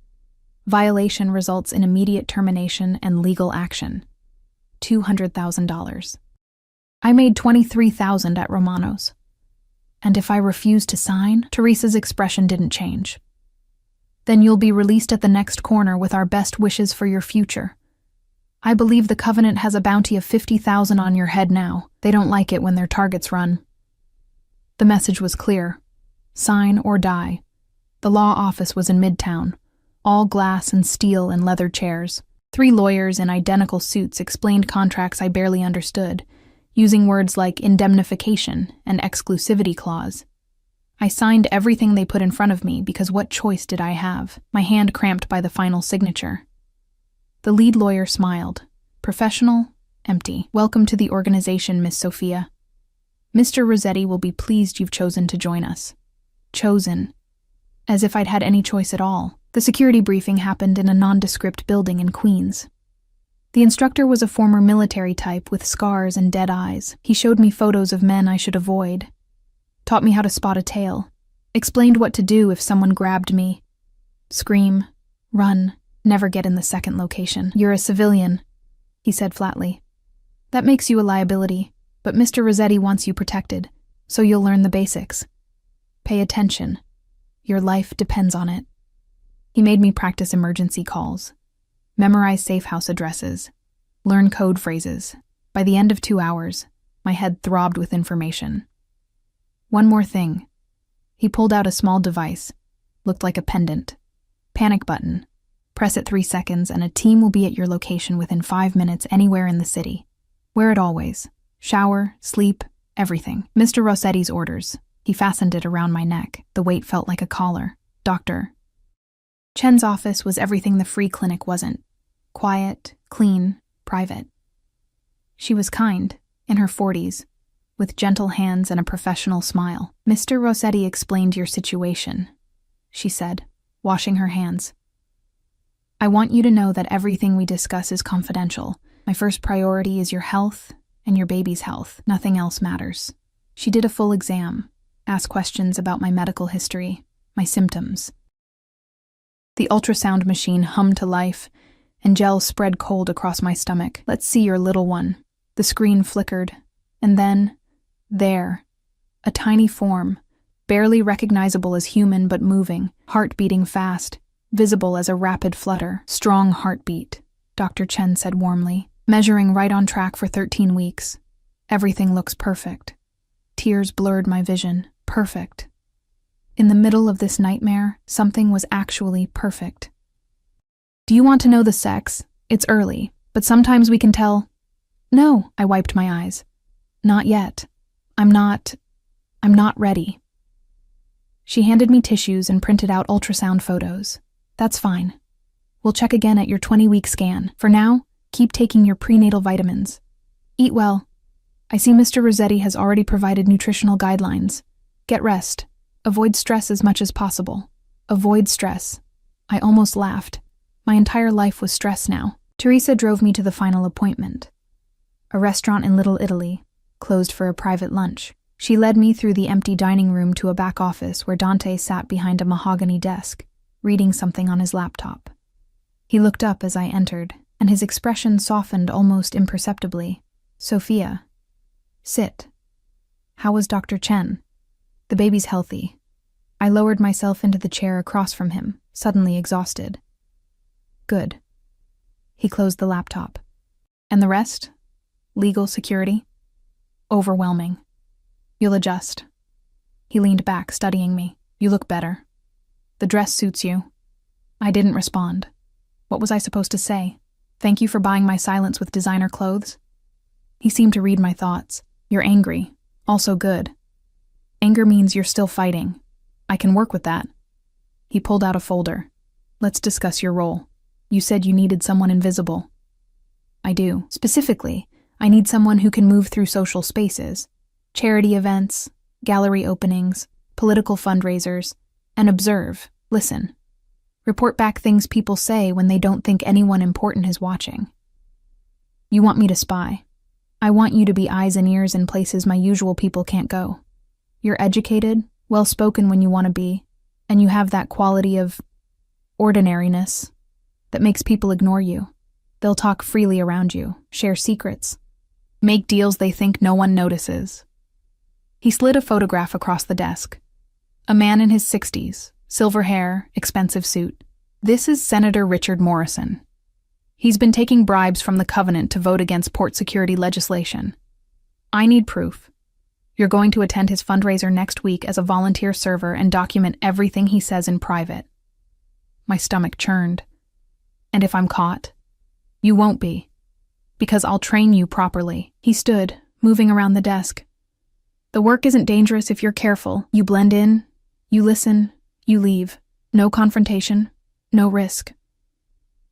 Violation results in immediate termination and legal action. $200,000. I made $23,000 at Romano's. And if I refuse to sign, Teresa's expression didn't change. Then you'll be released at the next corner with our best wishes for your future. I believe the Covenant has a bounty of $50,000 on your head now. They don't like it when their targets run. The message was clear. Sign or die. The law office was in Midtown. All glass and steel and leather chairs. 3 lawyers in identical suits explained contracts I barely understood, using words like indemnification and exclusivity clause. I signed everything they put in front of me because what choice did I have? My hand cramped by the final signature. The lead lawyer smiled. Professional, empty. Welcome to the organization, Miss Sophia. Mr. Rossetti will be pleased you've chosen to join us. Chosen. As if I'd had any choice at all. The security briefing happened in a nondescript building in Queens. The instructor was a former military type with scars and dead eyes. He showed me photos of men I should avoid. Taught me how to spot a tail. Explained what to do if someone grabbed me. Scream. Run. Never get in the second location. You're a civilian, he said flatly. That makes you a liability, but Mr. Rossetti wants you protected, so you'll learn the basics. Pay attention. Your life depends on it. He made me practice emergency calls, memorize safe house addresses, learn code phrases. By the end of 2 hours, my head throbbed with information. One more thing. He pulled out a small device, looked like a pendant. Panic button. Press it 3 seconds and a team will be at your location within 5 minutes anywhere in the city. Wear it always. Shower, sleep, everything. Mr. Rossetti's orders. He fastened it around my neck. The weight felt like a collar. Doctor. Chen's office was everything the free clinic wasn't. Quiet, clean, private. She was kind, in her 40s, with gentle hands and a professional smile. Mr. Rossetti explained your situation, she said, washing her hands. I want you to know that everything we discuss is confidential. My first priority is your health and your baby's health. Nothing else matters. She did a full exam, asked questions about my medical history, my symptoms. The ultrasound machine hummed to life, and gel spread cold across my stomach. Let's see your little one. The screen flickered, and then, there, a tiny form, barely recognizable as human but moving, heart beating fast, visible as a rapid flutter. Strong heartbeat, Dr. Chen said warmly, measuring right on track for 13 weeks. Everything looks perfect. Tears blurred my vision. Perfect. In the middle of this nightmare, something was actually perfect. Do you want to know the sex? It's early, but sometimes we can tell. No, I wiped my eyes. Not yet. I'm not ready. She handed me tissues and printed out ultrasound photos. That's fine. We'll check again at your 20-week scan. For now, keep taking your prenatal vitamins. Eat well. I see Mr. Rossetti has already provided nutritional guidelines. Get rest. Avoid stress as much as possible. Avoid stress. I almost laughed. My entire life was stress now. Teresa drove me to the final appointment. A restaurant in Little Italy, closed for a private lunch. She led me through the empty dining room to a back office where Dante sat behind a mahogany desk, reading something on his laptop. He looked up as I entered, and his expression softened almost imperceptibly. Sophia. Sit. How was Dr. Chen? The baby's healthy. I lowered myself into the chair across from him, suddenly exhausted. Good. He closed the laptop. And the rest? Legal security? Overwhelming. You'll adjust. He leaned back, studying me. You look better. The dress suits you. I didn't respond. What was I supposed to say? Thank you for buying my silence with designer clothes? He seemed to read my thoughts. You're angry. Also good. Anger means you're still fighting. I can work with that. He pulled out a folder. Let's discuss your role. You said you needed someone invisible. I do. Specifically, I need someone who can move through social spaces, charity events, gallery openings, political fundraisers, and observe, listen. Report back things people say when they don't think anyone important is watching. You want me to spy. I want you to be eyes and ears in places my usual people can't go. You're educated, well-spoken when you want to be, and you have that quality of ordinariness that makes people ignore you. They'll talk freely around you, share secrets, make deals they think no one notices. He slid a photograph across the desk. A man in his 60s, silver hair, expensive suit. This is Senator Richard Morrison. He's been taking bribes from the Covenant to vote against port security legislation. I need proof. You're going to attend his fundraiser next week as a volunteer server and document everything he says in private. My stomach churned. And if I'm caught? You won't be. Because I'll train you properly. He stood, moving around the desk. The work isn't dangerous if you're careful. You blend in, You listen, you leave. No confrontation, no risk.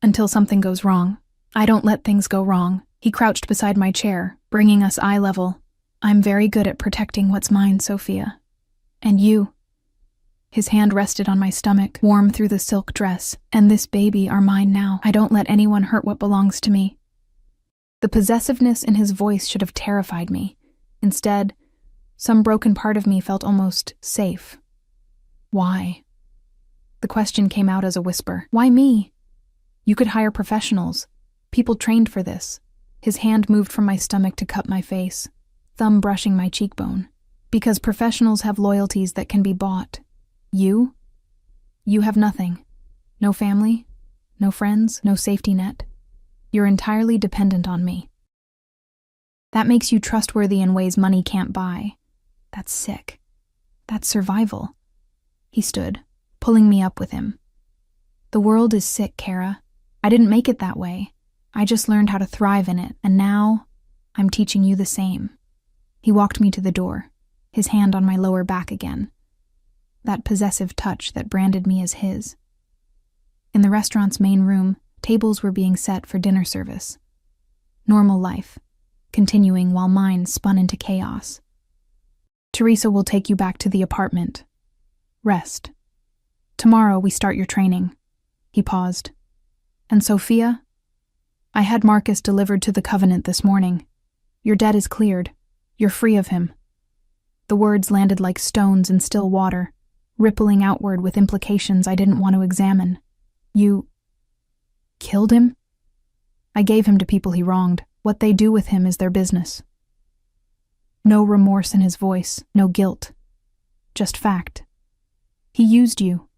Until something goes wrong. I don't let things go wrong. He crouched beside my chair, bringing us eye level. I'm very good at protecting what's mine, Sophia. And you. His hand rested on my stomach, warm through the silk dress, and this baby are mine now. I don't let anyone hurt what belongs to me. The possessiveness in his voice should have terrified me. Instead, some broken part of me felt almost safe. Why? The question came out as a whisper. Why me? You could hire professionals. People trained for this. His hand moved from my stomach to cup my face, thumb brushing my cheekbone. Because professionals have loyalties that can be bought. You? You have nothing. No family, no friends, no safety net. You're entirely dependent on me. That makes you trustworthy in ways money can't buy. That's sick. That's survival. He stood, pulling me up with him. The world is sick, Kara. I didn't make it that way. I just learned how to thrive in it, and now I'm teaching you the same. He walked me to the door, his hand on my lower back again. That possessive touch that branded me as his. In the restaurant's main room, tables were being set for dinner service. Normal life, continuing while mine spun into chaos. Teresa will take you back to the apartment. Rest. Tomorrow we start your training. He paused. And Sophia? I had Marcus delivered to the Covenant this morning. Your debt is cleared. You're free of him. The words landed like stones in still water, rippling outward with implications I didn't want to examine. You killed him? I gave him to people he wronged. What they do with him is their business. No remorse in his voice, no guilt. Just fact. He used you,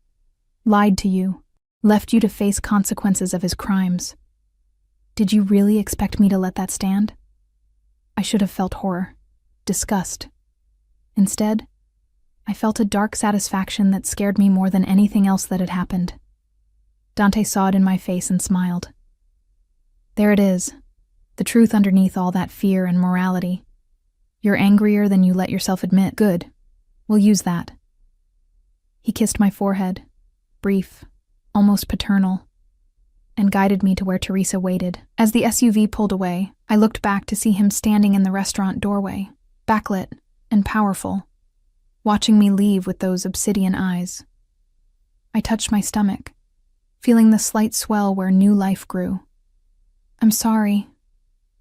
lied to you, left you to face consequences of his crimes. Did you really expect me to let that stand? I should have felt horror, disgust. Instead, I felt a dark satisfaction that scared me more than anything else that had happened. Dante saw it in my face and smiled. There it is, the truth underneath all that fear and morality. You're angrier than you let yourself admit. Good. We'll use that. He kissed my forehead, brief, almost paternal, and guided me to where Teresa waited. As the SUV pulled away, I looked back to see him standing in the restaurant doorway, backlit and powerful, watching me leave with those obsidian eyes. I touched my stomach, feeling the slight swell where new life grew. I'm sorry,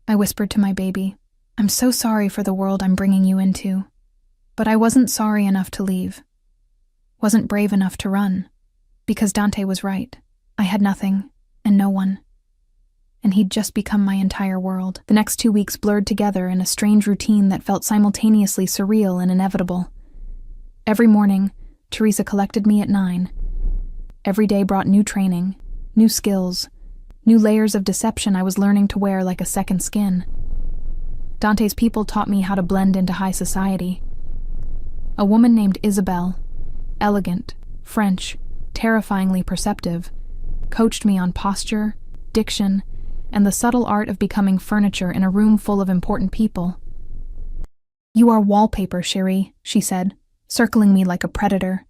I whispered to my baby. I'm so sorry for the world I'm bringing you into. But I wasn't sorry enough to leave. Wasn't brave enough to run. Because Dante was right. I had nothing, and no one. And he'd just become my entire world. The next 2 weeks blurred together in a strange routine that felt simultaneously surreal and inevitable. Every morning, Teresa collected me at 9. Every day brought new training, new skills, new layers of deception I was learning to wear like a second skin. Dante's people taught me how to blend into high society. A woman named Isabel, elegant, French, terrifyingly perceptive, coached me on posture, diction, and the subtle art of becoming furniture in a room full of important people. You are wallpaper, chérie, she said, circling me like a predator.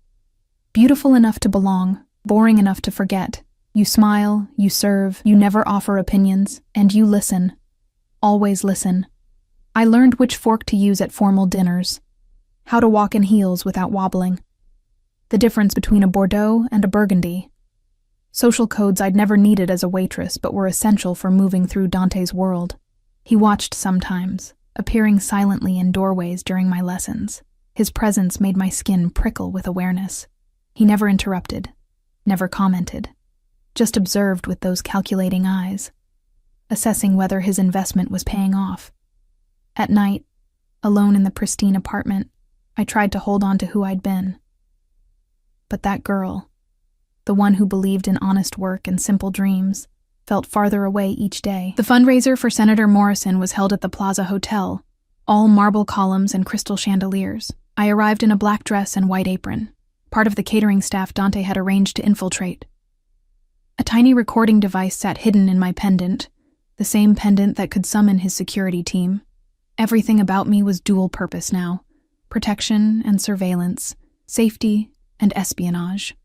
Beautiful enough to belong, boring enough to forget. You smile, you serve, you never offer opinions, and you listen. Always listen. I learned which fork to use at formal dinners, how to walk in heels without wobbling, the difference between a Bordeaux and a Burgundy, social codes I'd never needed as a waitress but were essential for moving through Dante's world. He watched sometimes, appearing silently in doorways during my lessons. His presence made my skin prickle with awareness. He never interrupted, never commented, just observed with those calculating eyes, assessing whether his investment was paying off. At night, alone in the pristine apartment, I tried to hold on to who I'd been. But that girl, the one who believed in honest work and simple dreams, felt farther away each day. The fundraiser for Senator Morrison was held at the Plaza Hotel, all marble columns and crystal chandeliers. I arrived in a black dress and white apron, part of the catering staff Dante had arranged to infiltrate. A tiny recording device sat hidden in my pendant, the same pendant that could summon his security team. Everything about me was dual purpose now. Protection and surveillance, safety and espionage.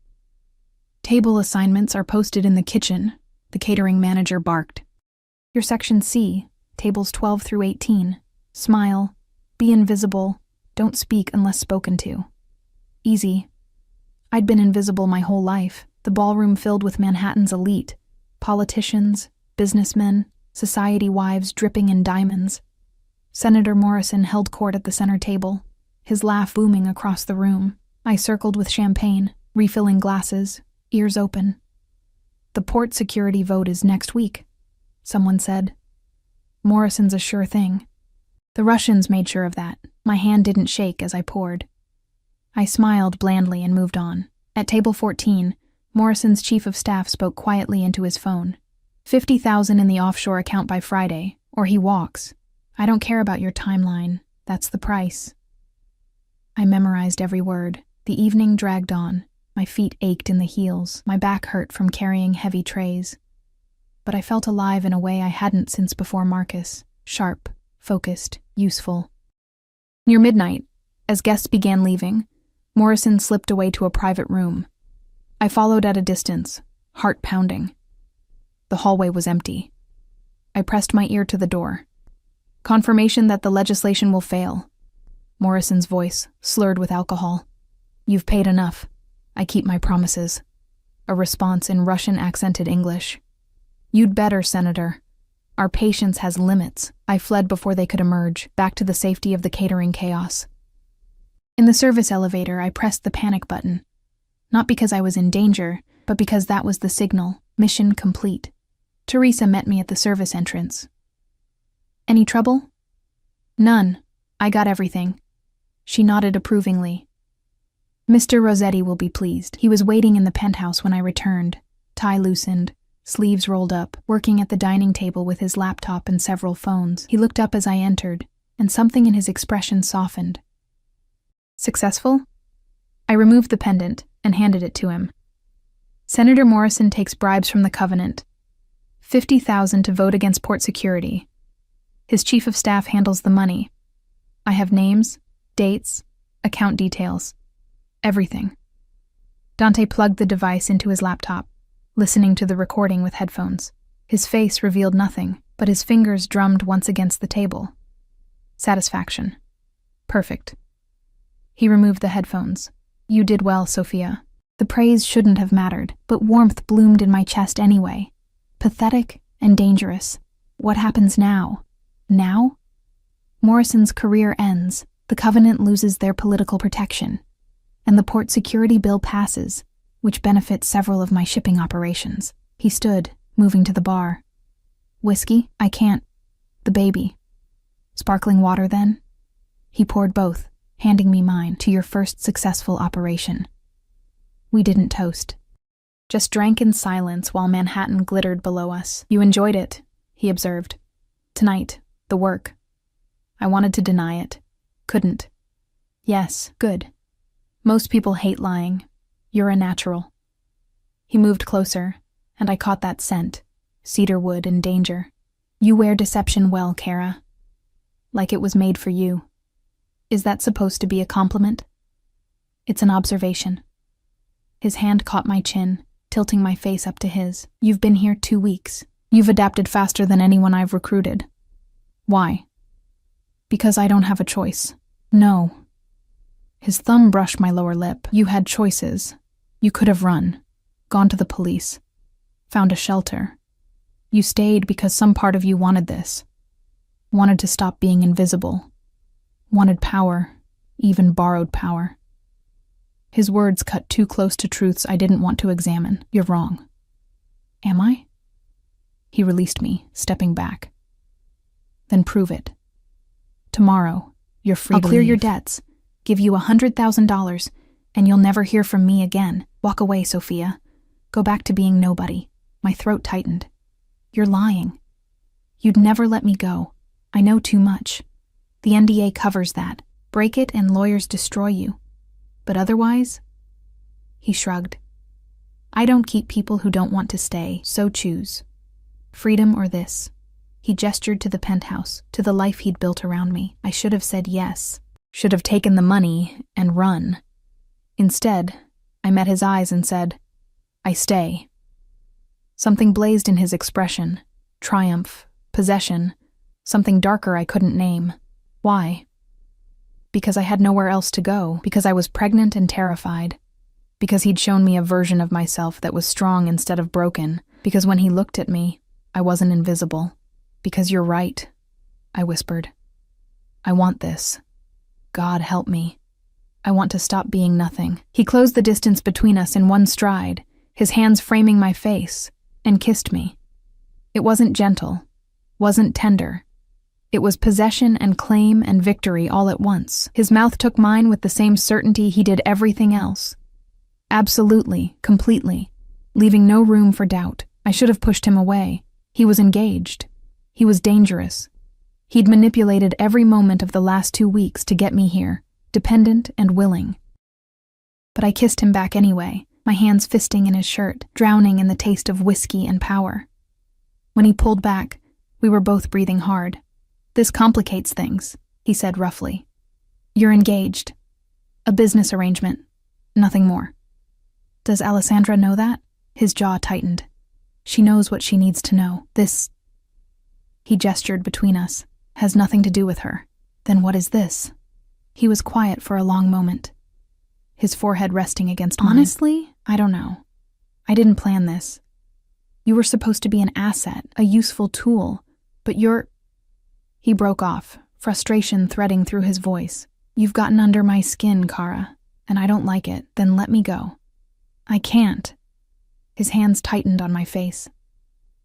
Table assignments are posted in the kitchen, the catering manager barked. Your section C, tables 12 through 18. Smile, be invisible, don't speak unless spoken to. Easy. I'd been invisible my whole life, the ballroom filled with Manhattan's elite, politicians, businessmen, society wives dripping in diamonds. Senator Morrison held court at the center table, his laugh booming across the room. I circled with champagne, refilling glasses, ears open. The port security vote is next week, someone said. Morrison's a sure thing. The Russians made sure of that. My hand didn't shake as I poured. I smiled blandly and moved on. At table 14, Morrison's chief of staff spoke quietly into his phone. 50,000 in the offshore account by Friday, or he walks. I don't care about your timeline. That's the price. I memorized every word. The evening dragged on. My feet ached in the heels. My back hurt from carrying heavy trays. But I felt alive in a way I hadn't since before Marcus. Sharp, focused, useful. Near midnight, as guests began leaving, Morrison slipped away to a private room. I followed at a distance, heart pounding. The hallway was empty. I pressed my ear to the door. Confirmation that the legislation will fail. Morrison's voice, slurred with alcohol. You've paid enough. I keep my promises. A response in Russian-accented English. You'd better, Senator. Our patience has limits. I fled before they could emerge, back to the safety of the catering chaos. In the service elevator, I pressed the panic button. Not because I was in danger, but because that was the signal. Mission complete. Teresa met me at the service entrance. Any trouble? None. I got everything. She nodded approvingly. Mr. Rossetti will be pleased. He was waiting in the penthouse when I returned, tie loosened, sleeves rolled up, working at the dining table with his laptop and several phones. He looked up as I entered, and something in his expression softened. Successful? I removed the pendant and handed it to him. Senator Morrison takes bribes from the Covenant. 50,000 to vote against port security. His chief of staff handles the money. I have names, dates, account details. Everything. Dante plugged the device into his laptop, listening to the recording with headphones. His face revealed nothing, but his fingers drummed once against the table. Satisfaction. Perfect. He removed the headphones. You did well, Sophia. The praise shouldn't have mattered, but warmth bloomed in my chest anyway. Pathetic and dangerous. What happens now? Now? Morrison's career ends. The Covenant loses their political protection. And the port security bill passes, which benefits several of my shipping operations. He stood, moving to the bar. Whiskey? I can't. The baby. Sparkling water, then? He poured both, handing me mine. To your first successful operation. We didn't toast. Just drank in silence while Manhattan glittered below us. You enjoyed it, he observed. Tonight, the work. I wanted to deny it. Couldn't. Yes, good. Most people hate lying. You're a natural. He moved closer, and I caught that scent, cedarwood and danger. You wear deception well, Kara. Like it was made for you. Is that supposed to be a compliment? It's an observation. His hand caught my chin, tilting my face up to his. You've been here 2 weeks. You've adapted faster than anyone I've recruited. Why? Because I don't have a choice. No. His thumb brushed my lower lip. You had choices. You could have run, gone to the police, found a shelter. You stayed because some part of you wanted this. Wanted to stop being invisible. Wanted power, even borrowed power. His words cut too close to truths I didn't want to examine. You're wrong. Am I? He released me, stepping back. Then prove it. Tomorrow, you're free to leave. I'll clear your debts, give you $100,000, and you'll never hear from me again. Walk away, Sophia. Go back to being nobody. My throat tightened. You're lying. You'd never let me go. I know too much. The NDA covers that. Break it and lawyers destroy you. But otherwise? He shrugged. I don't keep people who don't want to stay, so choose. Freedom or this. He gestured to the penthouse, to the life he'd built around me. I should have said yes. Should have taken the money and run. Instead, I met his eyes and said, "I stay." Something blazed in his expression. Triumph, possession, something darker I couldn't name. Why? Because I had nowhere else to go, because I was pregnant and terrified, because he'd shown me a version of myself that was strong instead of broken, because when he looked at me, I wasn't invisible. Because you're right, I whispered. I want this. God help me. I want to stop being nothing. He closed the distance between us in one stride, his hands framing my face, and kissed me. It wasn't gentle, wasn't tender. It was possession and claim and victory all at once. His mouth took mine with the same certainty he did everything else. Absolutely, completely, leaving no room for doubt. I should have pushed him away. He was engaged. He was dangerous. He'd manipulated every moment of the last 2 weeks to get me here, dependent and willing. But I kissed him back anyway, my hands fisting in his shirt, drowning in the taste of whiskey and power. When he pulled back, we were both breathing hard. "This complicates things," he said roughly. "You're engaged. A business arrangement. Nothing more." "Does Alessandra know that?" His jaw tightened. "She knows what she needs to know. This," he gestured between us, "has nothing to do with her." "Then what is this?" He was quiet for a long moment, his forehead resting against mine. "Honestly, I don't know. I didn't plan this. You were supposed to be an asset, a useful tool, but you're—" He broke off, frustration threading through his voice. "You've gotten under my skin, Kara, and I don't like it. Then let me go." "I can't." His hands tightened on my face.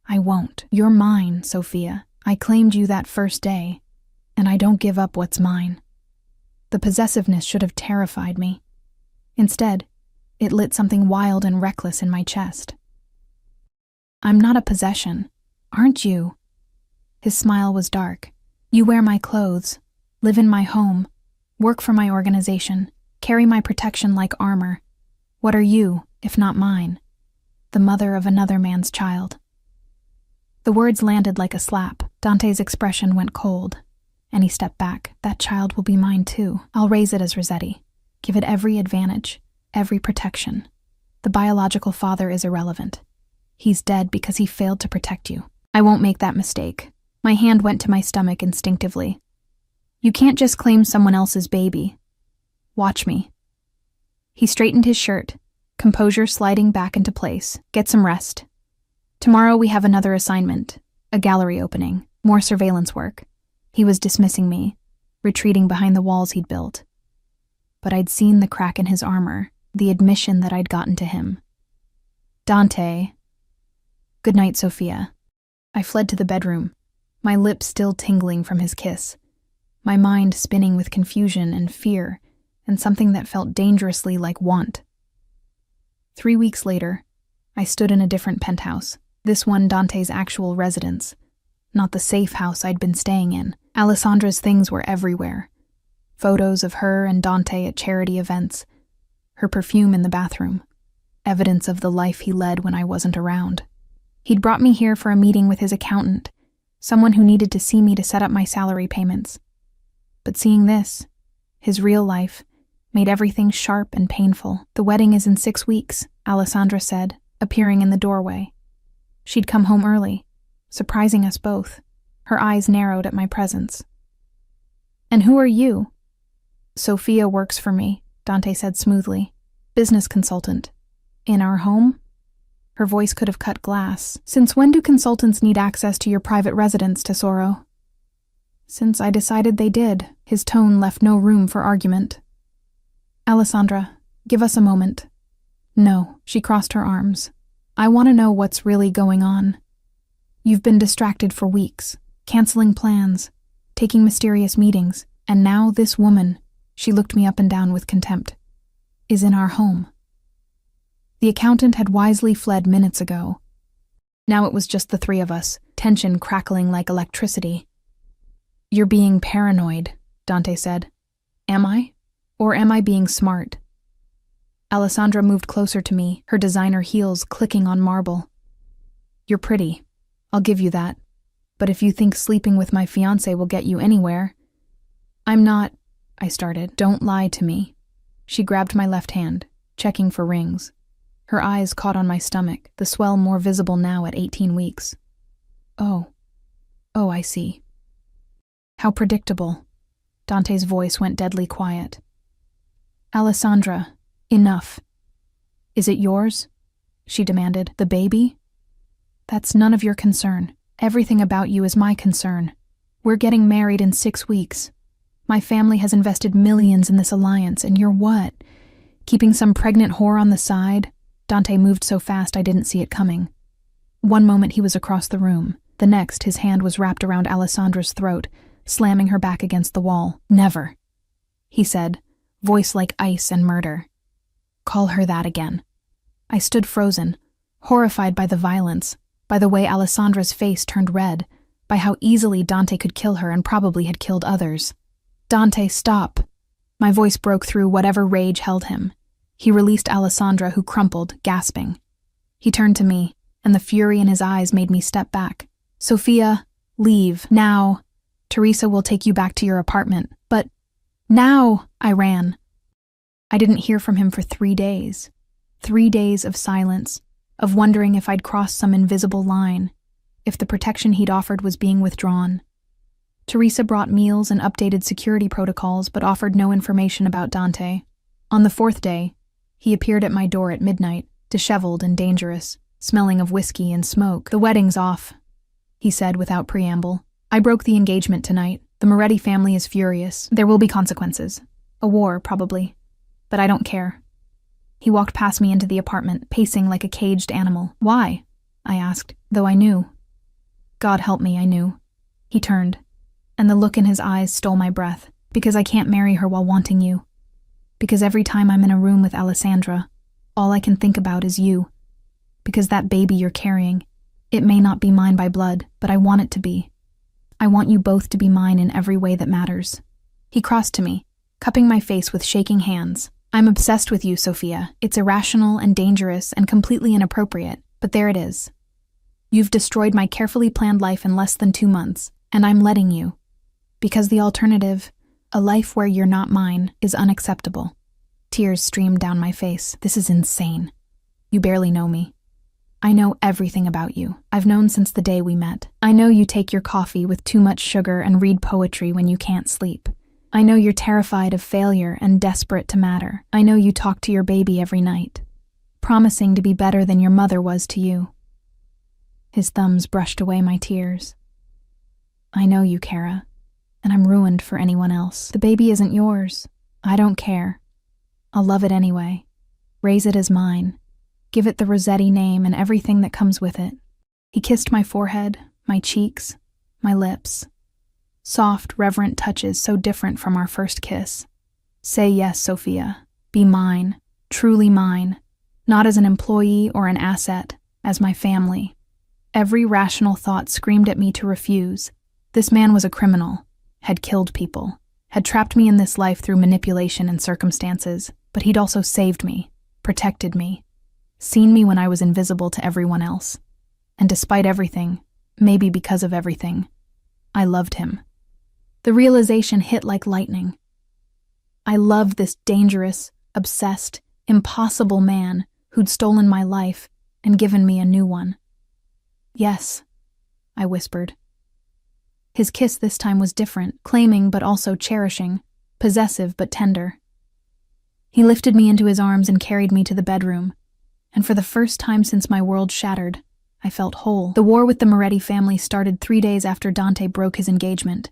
"I won't. You're mine, Sophia. I claimed you that first day, and I don't give up what's mine." The possessiveness should have terrified me. Instead, it lit something wild and reckless in my chest. "I'm not a possession, aren't you?" His smile was dark. "You wear my clothes, live in my home, work for my organization, carry my protection like armor. What are you, if not mine? The mother of another man's child." The words landed like a slap. Dante's expression went cold, and he stepped back. "That child will be mine too. I'll raise it as Rossetti. Give it every advantage, every protection. The biological father is irrelevant. He's dead because he failed to protect you. I won't make that mistake." My hand went to my stomach instinctively. "You can't just claim someone else's baby. Watch me." He straightened his shirt, composure sliding back into place. "Get some rest. Tomorrow we have another assignment, a gallery opening, more surveillance work." He was dismissing me, retreating behind the walls he'd built. But I'd seen the crack in his armor, the admission that I'd gotten to him. "Dante." "Good night, Sophia." I fled to the bedroom, my lips still tingling from his kiss, my mind spinning with confusion and fear and something that felt dangerously like want. 3 weeks later, I stood in a different penthouse, this one Dante's actual residence, not the safe house I'd been staying in. Alessandra's things were everywhere. Photos of her and Dante at charity events, her perfume in the bathroom, evidence of the life he led when I wasn't around. He'd brought me here for a meeting with his accountant, someone who needed to see me to set up my salary payments. But seeing this, his real life, made everything sharp and painful. "The wedding is in 6 weeks, Alessandra said, appearing in the doorway. She'd come home early, surprising us both. Her eyes narrowed at my presence. "And who are you?" "Sophia works for me," Dante said smoothly. "Business consultant. In our home?" Her voice could have cut glass. "Since when do consultants need access to your private residence, Tesoro?" "Since I decided they did." His tone left no room for argument. "Alessandra, give us a moment." "No," she crossed her arms. "I want to know what's really going on. You've been distracted for weeks, canceling plans, taking mysterious meetings, and now this woman," she looked me up and down with contempt, "is in our home." The accountant had wisely fled minutes ago. Now it was just the three of us, tension crackling like electricity. "You're being paranoid," Dante said. "Am I? Or am I being smart?" Alessandra moved closer to me, her designer heels clicking on marble. "You're pretty. I'll give you that. But if you think sleeping with my fiancé will get you anywhere—" "I'm not," I started. "Don't lie to me." She grabbed my left hand, checking for rings. Her eyes caught on my stomach, the swell more visible now at 18 weeks. Oh, I see. How predictable. Dante's voice went deadly quiet. Alessandra, enough. Is it yours? She demanded. The baby? That's none of your concern. Everything about you is my concern. We're getting married in 6 weeks. My family has invested millions in this alliance, and you're what? Keeping some pregnant whore on the side? Dante moved so fast I didn't see it coming. One moment he was across the room. The next, his hand was wrapped around Alessandra's throat, slamming her back against the wall. Never, he said, voice like ice and murder. Call her that again. I stood frozen, horrified by the violence, by the way Alessandra's face turned red, by how easily Dante could kill her and probably had killed others. Dante, stop. My voice broke through whatever rage held him. He released Alessandra, who crumpled, gasping. He turned to me, and the fury in his eyes made me step back. Sophia, leave, now. Teresa will take you back to your apartment. But now, I ran. I didn't hear from him for 3 days. 3 days of silence, of wondering if I'd crossed some invisible line, if the protection he'd offered was being withdrawn. Teresa brought meals and updated security protocols, but offered no information about Dante. On the 4th day, he appeared at my door at midnight, disheveled and dangerous, smelling of whiskey and smoke. The wedding's off, he said without preamble. I broke the engagement tonight. The Moretti family is furious. There will be consequences. A war, probably. But I don't care. He walked past me into the apartment, pacing like a caged animal. Why? I asked, though I knew. God help me, I knew. He turned, and the look in his eyes stole my breath. Because I can't marry her while wanting you. Because every time I'm in a room with Alessandra, all I can think about is you. Because that baby you're carrying, it may not be mine by blood, but I want it to be. I want you both to be mine in every way that matters. He crossed to me, cupping my face with shaking hands. I'm obsessed with you, Sophia. It's irrational and dangerous and completely inappropriate, but there it is. You've destroyed my carefully planned life in less than 2 months, and I'm letting you. Because the alternative, a life where you're not mine, is unacceptable. Tears streamed down my face. This is insane. You barely know me. I know everything about you. I've known since the day we met. I know you take your coffee with too much sugar and read poetry when you can't sleep. I know you're terrified of failure and desperate to matter. I know you talk to your baby every night, promising to be better than your mother was to you. His thumbs brushed away my tears. I know you, Kara, and I'm ruined for anyone else. The baby isn't yours. I don't care. I'll love it anyway. Raise it as mine. Give it the Rossetti name and everything that comes with it. He kissed my forehead, my cheeks, my lips. Soft, reverent touches so different from our first kiss. Say yes, Sophia. Be mine, truly mine. Not as an employee or an asset, as my family. Every rational thought screamed at me to refuse. This man was a criminal, had killed people, had trapped me in this life through manipulation and circumstances, but he'd also saved me, protected me, seen me when I was invisible to everyone else. And despite everything, maybe because of everything, I loved him. The realization hit like lightning. I loved this dangerous, obsessed, impossible man who'd stolen my life and given me a new one. Yes, I whispered. His kiss this time was different, claiming but also cherishing, possessive but tender. He lifted me into his arms and carried me to the bedroom, and for the first time since my world shattered, I felt whole. The war with the Moretti family started 3 days after Dante broke his engagement.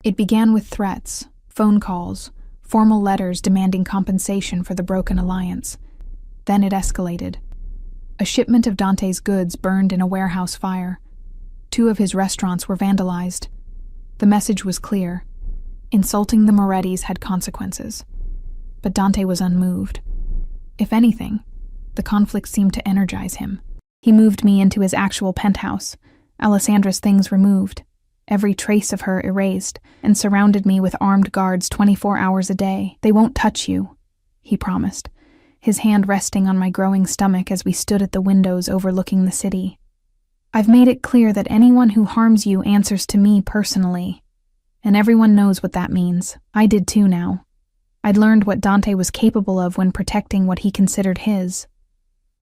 It began with threats, phone calls, formal letters demanding compensation for the broken alliance. Then it escalated. A shipment of Dante's goods burned in a warehouse fire. 2 of his restaurants were vandalized. The message was clear. Insulting the Morettis had consequences. But Dante was unmoved. If anything, the conflict seemed to energize him. He moved me into his actual penthouse, Alessandra's things removed, every trace of her erased, and surrounded me with armed guards 24 hours a day. They won't touch you, he promised, his hand resting on my growing stomach as we stood at the windows overlooking the city. I've made it clear that anyone who harms you answers to me personally, and everyone knows what that means. I did too now. I'd learned what Dante was capable of when protecting what he considered his.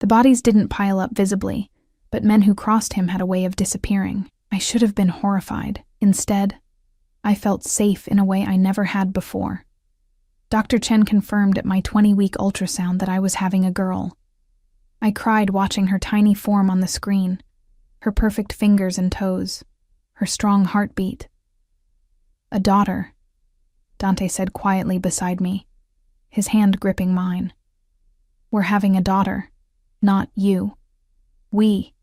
The bodies didn't pile up visibly, but men who crossed him had a way of disappearing. I should have been horrified. Instead, I felt safe in a way I never had before. Dr. Chen confirmed at my 20-week ultrasound that I was having a girl. I cried watching her tiny form on the screen, her perfect fingers and toes, her strong heartbeat. A daughter, Dante said quietly beside me, his hand gripping mine. We're having a daughter, not you. We.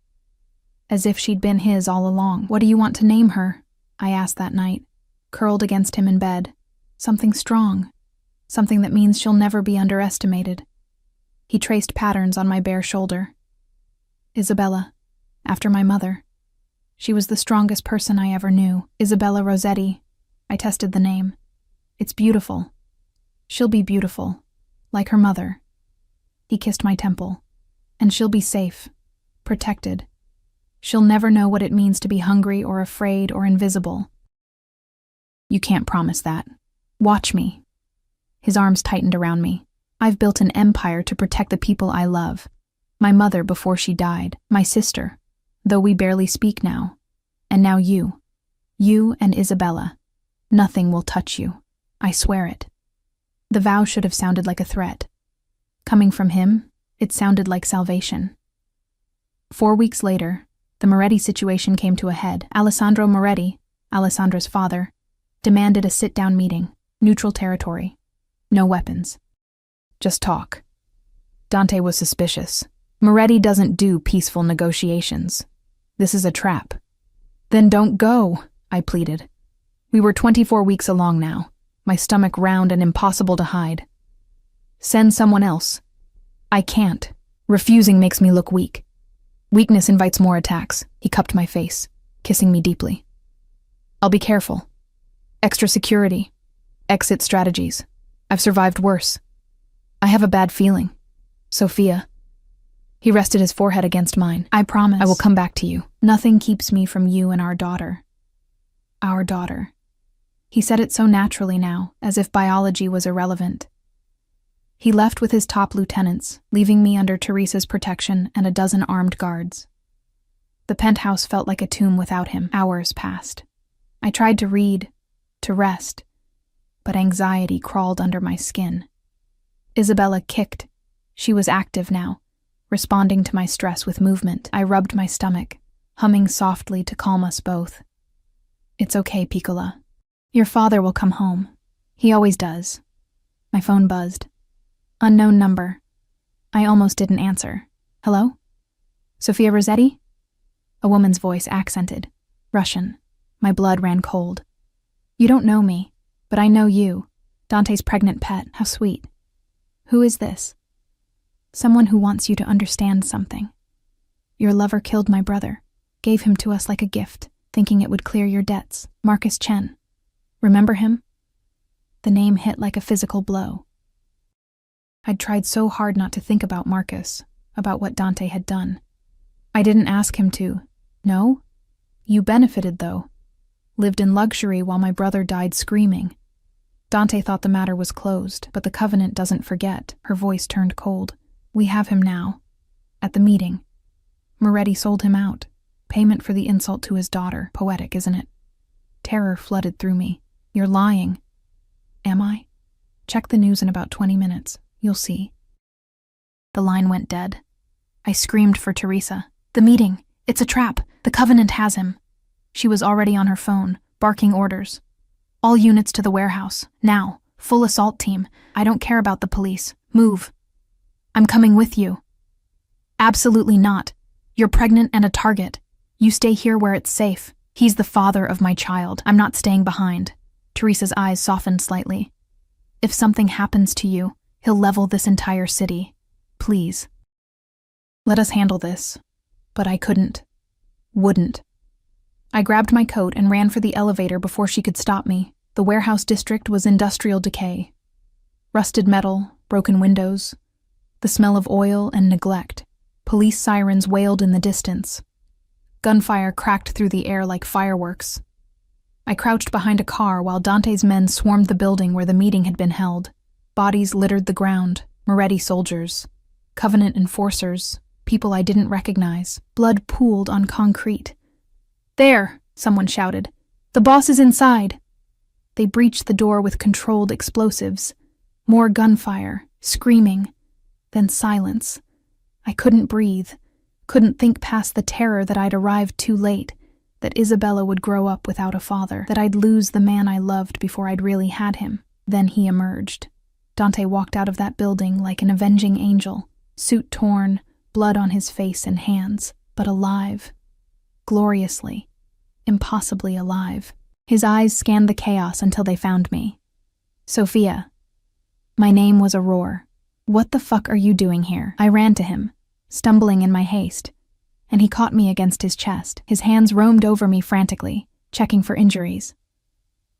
As if she'd been his all along. What do you want to name her? I asked that night, curled against him in bed. Something strong. Something that means she'll never be underestimated. He traced patterns on my bare shoulder. Isabella, after my mother. She was the strongest person I ever knew. Isabella Rossetti. I tested the name. It's beautiful. She'll be beautiful, like her mother. He kissed my temple. And she'll be safe, protected. She'll never know what it means to be hungry or afraid or invisible. You can't promise that. Watch me. His arms tightened around me. I've built an empire to protect the people I love. My mother before she died, my sister, though we barely speak now. And now you. You and Isabella. Nothing will touch you. I swear it. The vow should have sounded like a threat. Coming from him, it sounded like salvation. 4 weeks later, the Moretti situation came to a head. Alessandro Moretti, Alessandra's father, demanded a sit-down meeting, neutral territory. No weapons. Just talk. Dante was suspicious. Moretti doesn't do peaceful negotiations. This is a trap. Then don't go, I pleaded. We were 24 weeks along now, my stomach round and impossible to hide. Send someone else. I can't. Refusing makes me look weak. Weakness invites more attacks. He cupped my face, kissing me deeply. I'll be careful. Extra security. Exit strategies. I've survived worse. I have a bad feeling. Sophia. He rested his forehead against mine. I promise. I will come back to you. Nothing keeps me from you and our daughter. Our daughter. He said it so naturally now, as if biology was irrelevant. He left with his top lieutenants, leaving me under Teresa's protection and a dozen armed guards. The penthouse felt like a tomb without him. Hours passed. I tried to read, to rest, but anxiety crawled under my skin. Isabella kicked. She was active now, responding to my stress with movement. I rubbed my stomach, humming softly to calm us both. It's okay, Piccola. Your father will come home. He always does. My phone buzzed. Unknown number. I almost didn't answer. Hello? Sophia Rossetti? A woman's voice accented. Russian. My blood ran cold. You don't know me, but I know you. Dante's pregnant pet. How sweet. Who is this? Someone who wants you to understand something. Your lover killed my brother, gave him to us like a gift, thinking it would clear your debts. Marcus Chen. Remember him? The name hit like a physical blow. I'd tried so hard not to think about Marcus, about what Dante had done. I didn't ask him to. No? You benefited, though. Lived in luxury while my brother died screaming. Dante thought the matter was closed, but the Covenant doesn't forget. Her voice turned cold. We have him now. At the meeting. Moretti sold him out. Payment for the insult to his daughter. Poetic, isn't it? Terror flooded through me. You're lying. Am I? Check the news in about 20 minutes. You'll see. The line went dead. I screamed for Teresa. The meeting. It's a trap. The Covenant has him. She was already on her phone, barking orders. All units to the warehouse. Now. Full assault team. I don't care about the police. Move. I'm coming with you. Absolutely not. You're pregnant and a target. You stay here where it's safe. He's the father of my child. I'm not staying behind. Teresa's eyes softened slightly. If something happens to you, he'll level this entire city. Please. Let us handle this. But I couldn't. Wouldn't. I grabbed my coat and ran for the elevator before she could stop me. The warehouse district was industrial decay. Rusted metal, broken windows, the smell of oil and neglect. Police sirens wailed in the distance. Gunfire cracked through the air like fireworks. I crouched behind a car while Dante's men swarmed the building where the meeting had been held. Bodies littered the ground, Moretti soldiers, Covenant enforcers, people I didn't recognize. Blood pooled on concrete. "There!" someone shouted. "The boss is inside!" They breached the door with controlled explosives. More gunfire, screaming, then silence. I couldn't breathe, couldn't think past the terror that I'd arrived too late, that Isabella would grow up without a father, that I'd lose the man I loved before I'd really had him. Then he emerged. Dante walked out of that building like an avenging angel, suit torn, blood on his face and hands, but alive. Gloriously, impossibly alive. His eyes scanned the chaos until they found me. "Sophia." My name was a roar. "What the fuck are you doing here?" I ran to him, stumbling in my haste, and he caught me against his chest. His hands roamed over me frantically, checking for injuries.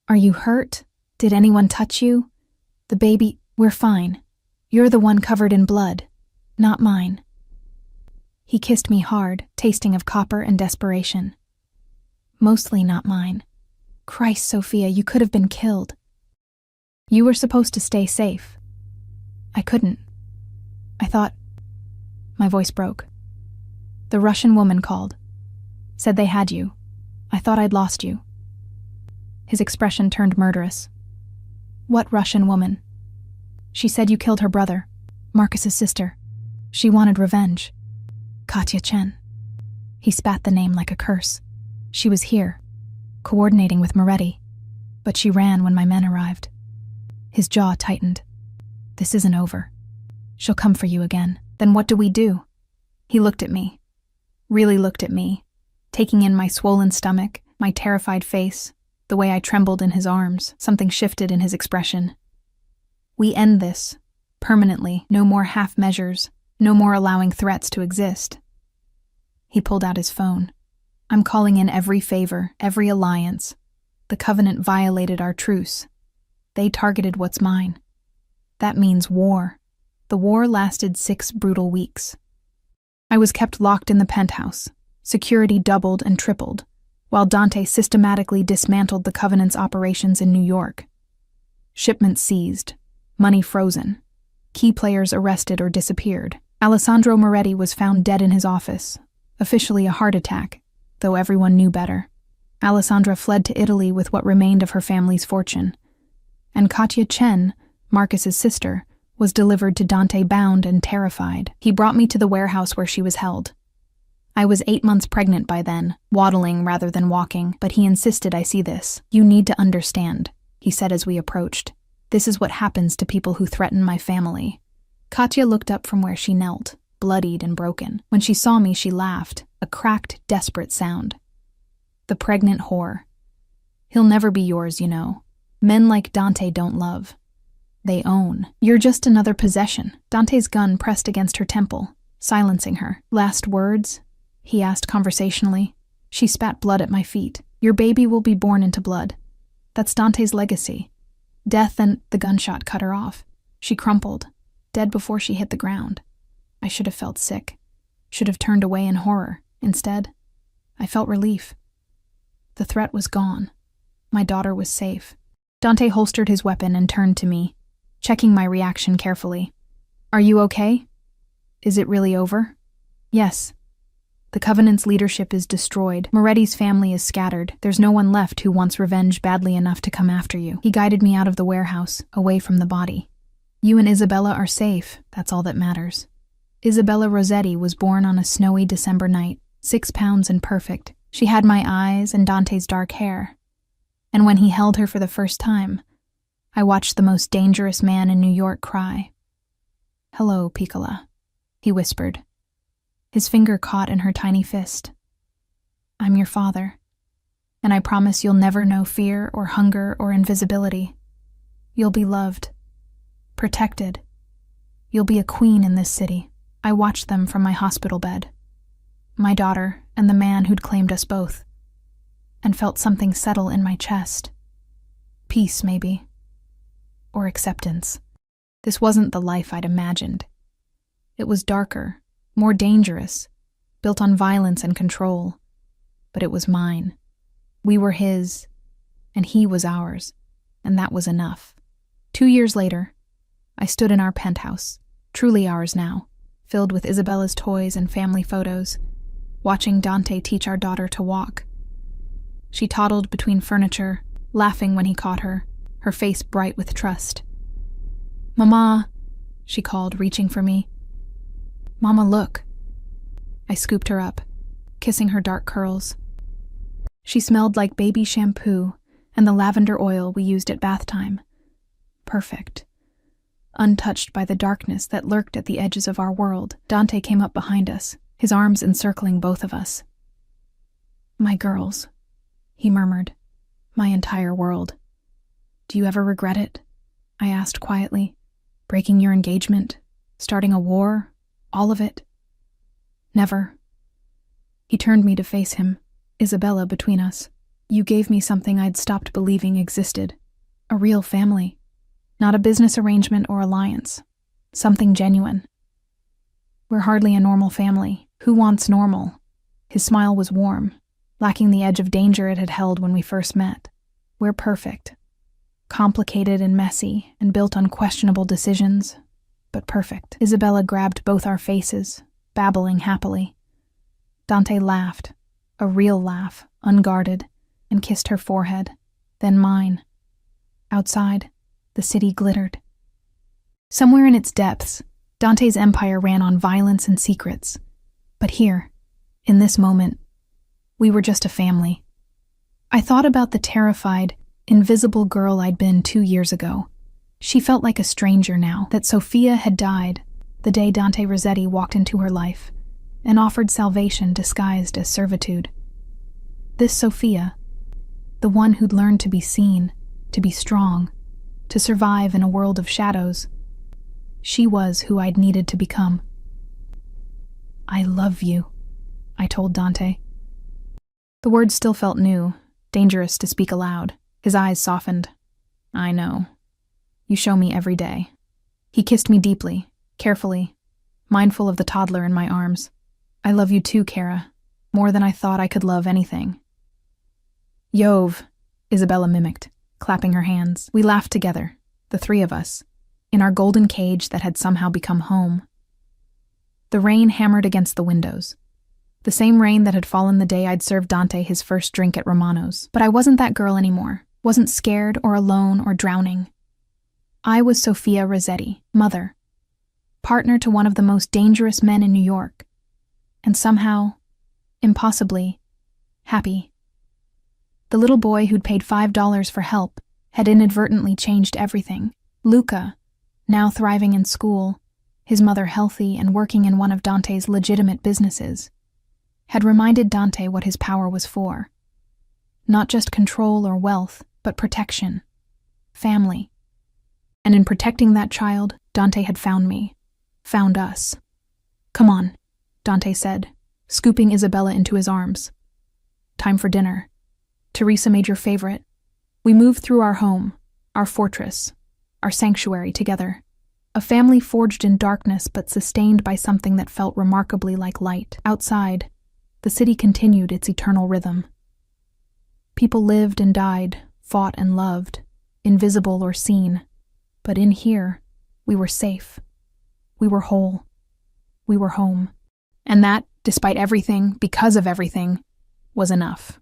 "Are you hurt? Did anyone touch you?" "The baby, we're fine. You're the one covered in blood, not mine." He kissed me hard, tasting of copper and desperation. "Mostly not mine. Christ, Sophia, you could have been killed. You were supposed to stay safe." I couldn't. I thought... My voice broke. "The Russian woman called. Said they had you. I thought I'd lost you." His expression turned murderous. "What Russian woman?" "She said you killed her brother, Marcus's sister. She wanted revenge. Katya Chen." He spat the name like a curse. "She was here, coordinating with Moretti, but she ran when my men arrived." His jaw tightened. "This isn't over. She'll come for you again." "Then what do we do?" He looked at me. Really looked at me, taking in my swollen stomach, my terrified face, the way I trembled in his arms. Something shifted in his expression. "We end this, permanently. No more half measures, no more allowing threats to exist." He pulled out his phone. "I'm calling in every favor, every alliance. The Covenant violated our truce. They targeted what's mine. That means war." The war lasted 6 brutal weeks. I was kept locked in the penthouse, security doubled and tripled, while Dante systematically dismantled the Covenant's operations in New York. Shipments seized, money frozen, key players arrested or disappeared. Alessandro Moretti was found dead in his office, officially a heart attack, though everyone knew better. Alessandra fled to Italy with what remained of her family's fortune, and Katya Chen, Marcus's sister, was delivered to Dante bound and terrified. He brought me to the warehouse where she was held. I was 8 months pregnant by then, waddling rather than walking, but he insisted I see this. "You need to understand," he said as we approached. "This is what happens to people who threaten my family." Katya looked up from where she knelt, bloodied and broken. When she saw me, she laughed, a cracked, desperate sound. "The pregnant whore. He'll never be yours, you know. Men like Dante don't love. They own. You're just another possession." Dante's gun pressed against her temple, silencing her. "Last words?" he asked conversationally. She spat blood at my feet. "Your baby will be born into blood. That's Dante's legacy. Death and..." The gunshot cut her off. She crumpled, dead before she hit the ground. I should have felt sick, should have turned away in horror. Instead, I felt relief. The threat was gone. My daughter was safe. Dante holstered his weapon and turned to me, checking my reaction carefully. "Are you okay? Is it really over?" "Yes. The Covenant's leadership is destroyed. Moretti's family is scattered. There's no one left who wants revenge badly enough to come after you." He guided me out of the warehouse, away from the body. "You and Isabella are safe. That's all that matters." Isabella Rossetti was born on a snowy December night, 6 pounds and perfect. She had my eyes and Dante's dark hair. And when he held her for the first time, I watched the most dangerous man in New York cry. "Hello, Piccola," he whispered. His finger caught in her tiny fist. "I'm your father, and I promise you'll never know fear or hunger or invisibility. You'll be loved, protected. You'll be a queen in this city." I watched them from my hospital bed, my daughter and the man who'd claimed us both, and felt something settle in my chest. Peace, maybe. Or acceptance. This wasn't the life I'd imagined. It was darker, more dangerous, built on violence and control. But it was mine. We were his, and he was ours, and that was enough. 2 years later, I stood in our penthouse, truly ours now, filled with Isabella's toys and family photos, watching Dante teach our daughter to walk. She toddled between furniture, laughing when he caught her, her face bright with trust. "Mama," she called, reaching for me. "Mama, look." I scooped her up, kissing her dark curls. She smelled like baby shampoo and the lavender oil we used at bath time. Perfect. Untouched by the darkness that lurked at the edges of our world, Dante came up behind us, his arms encircling both of us. "My girls," he murmured, "my entire world. Do you ever regret it?" I asked quietly. "Breaking your engagement? Starting a war? All of it?" "Never." He turned me to face him, Isabella between us. "You gave me something I'd stopped believing existed. A real family. Not a business arrangement or alliance. Something genuine. We're hardly a normal family. Who wants normal?" His smile was warm, lacking the edge of danger it had held when we first met. "We're perfect. Complicated and messy, and built on questionable decisions, but perfect." Isabella grabbed both our faces, babbling happily. Dante laughed, a real laugh, unguarded, and kissed her forehead, then mine. Outside, the city glittered. Somewhere in its depths, Dante's empire ran on violence and secrets. But here, in this moment, we were just a family. I thought about the terrified, invisible girl I'd been 2 years ago. She felt like a stranger now, that Sophia had died the day Dante Rossetti walked into her life and offered salvation disguised as servitude. This Sophia, the one who'd learned to be seen, to be strong, to survive in a world of shadows, she was who I'd needed to become. "I love you," I told Dante. The words still felt new, dangerous to speak aloud. His eyes softened. "I know. You show me every day." He kissed me deeply, carefully, mindful of the toddler in my arms. "I love you too, Kara, more than I thought I could love anything." "Yov," Isabella mimicked, clapping her hands. We laughed together, the three of us, in our golden cage that had somehow become home. The rain hammered against the windows. The same rain that had fallen the day I'd served Dante his first drink at Romano's. But I wasn't that girl anymore, wasn't scared or alone or drowning. I was Sophia Rossetti, mother, partner to one of the most dangerous men in New York, and somehow, impossibly, happy. The little boy who'd paid $5 for help had inadvertently changed everything. Luca, now thriving in school, his mother healthy and working in one of Dante's legitimate businesses, had reminded Dante what his power was for. Not just control or wealth, but protection, family. And in protecting that child, Dante had found me, found us. "Come on," Dante said, scooping Isabella into his arms. "Time for dinner. Teresa made your favorite." We moved through our home, our fortress, our sanctuary together. A family forged in darkness but sustained by something that felt remarkably like light. Outside, the city continued its eternal rhythm. People lived and died, fought and loved, invisible or seen. But in here, we were safe. We were whole. We were home. And that, despite everything, because of everything, was enough.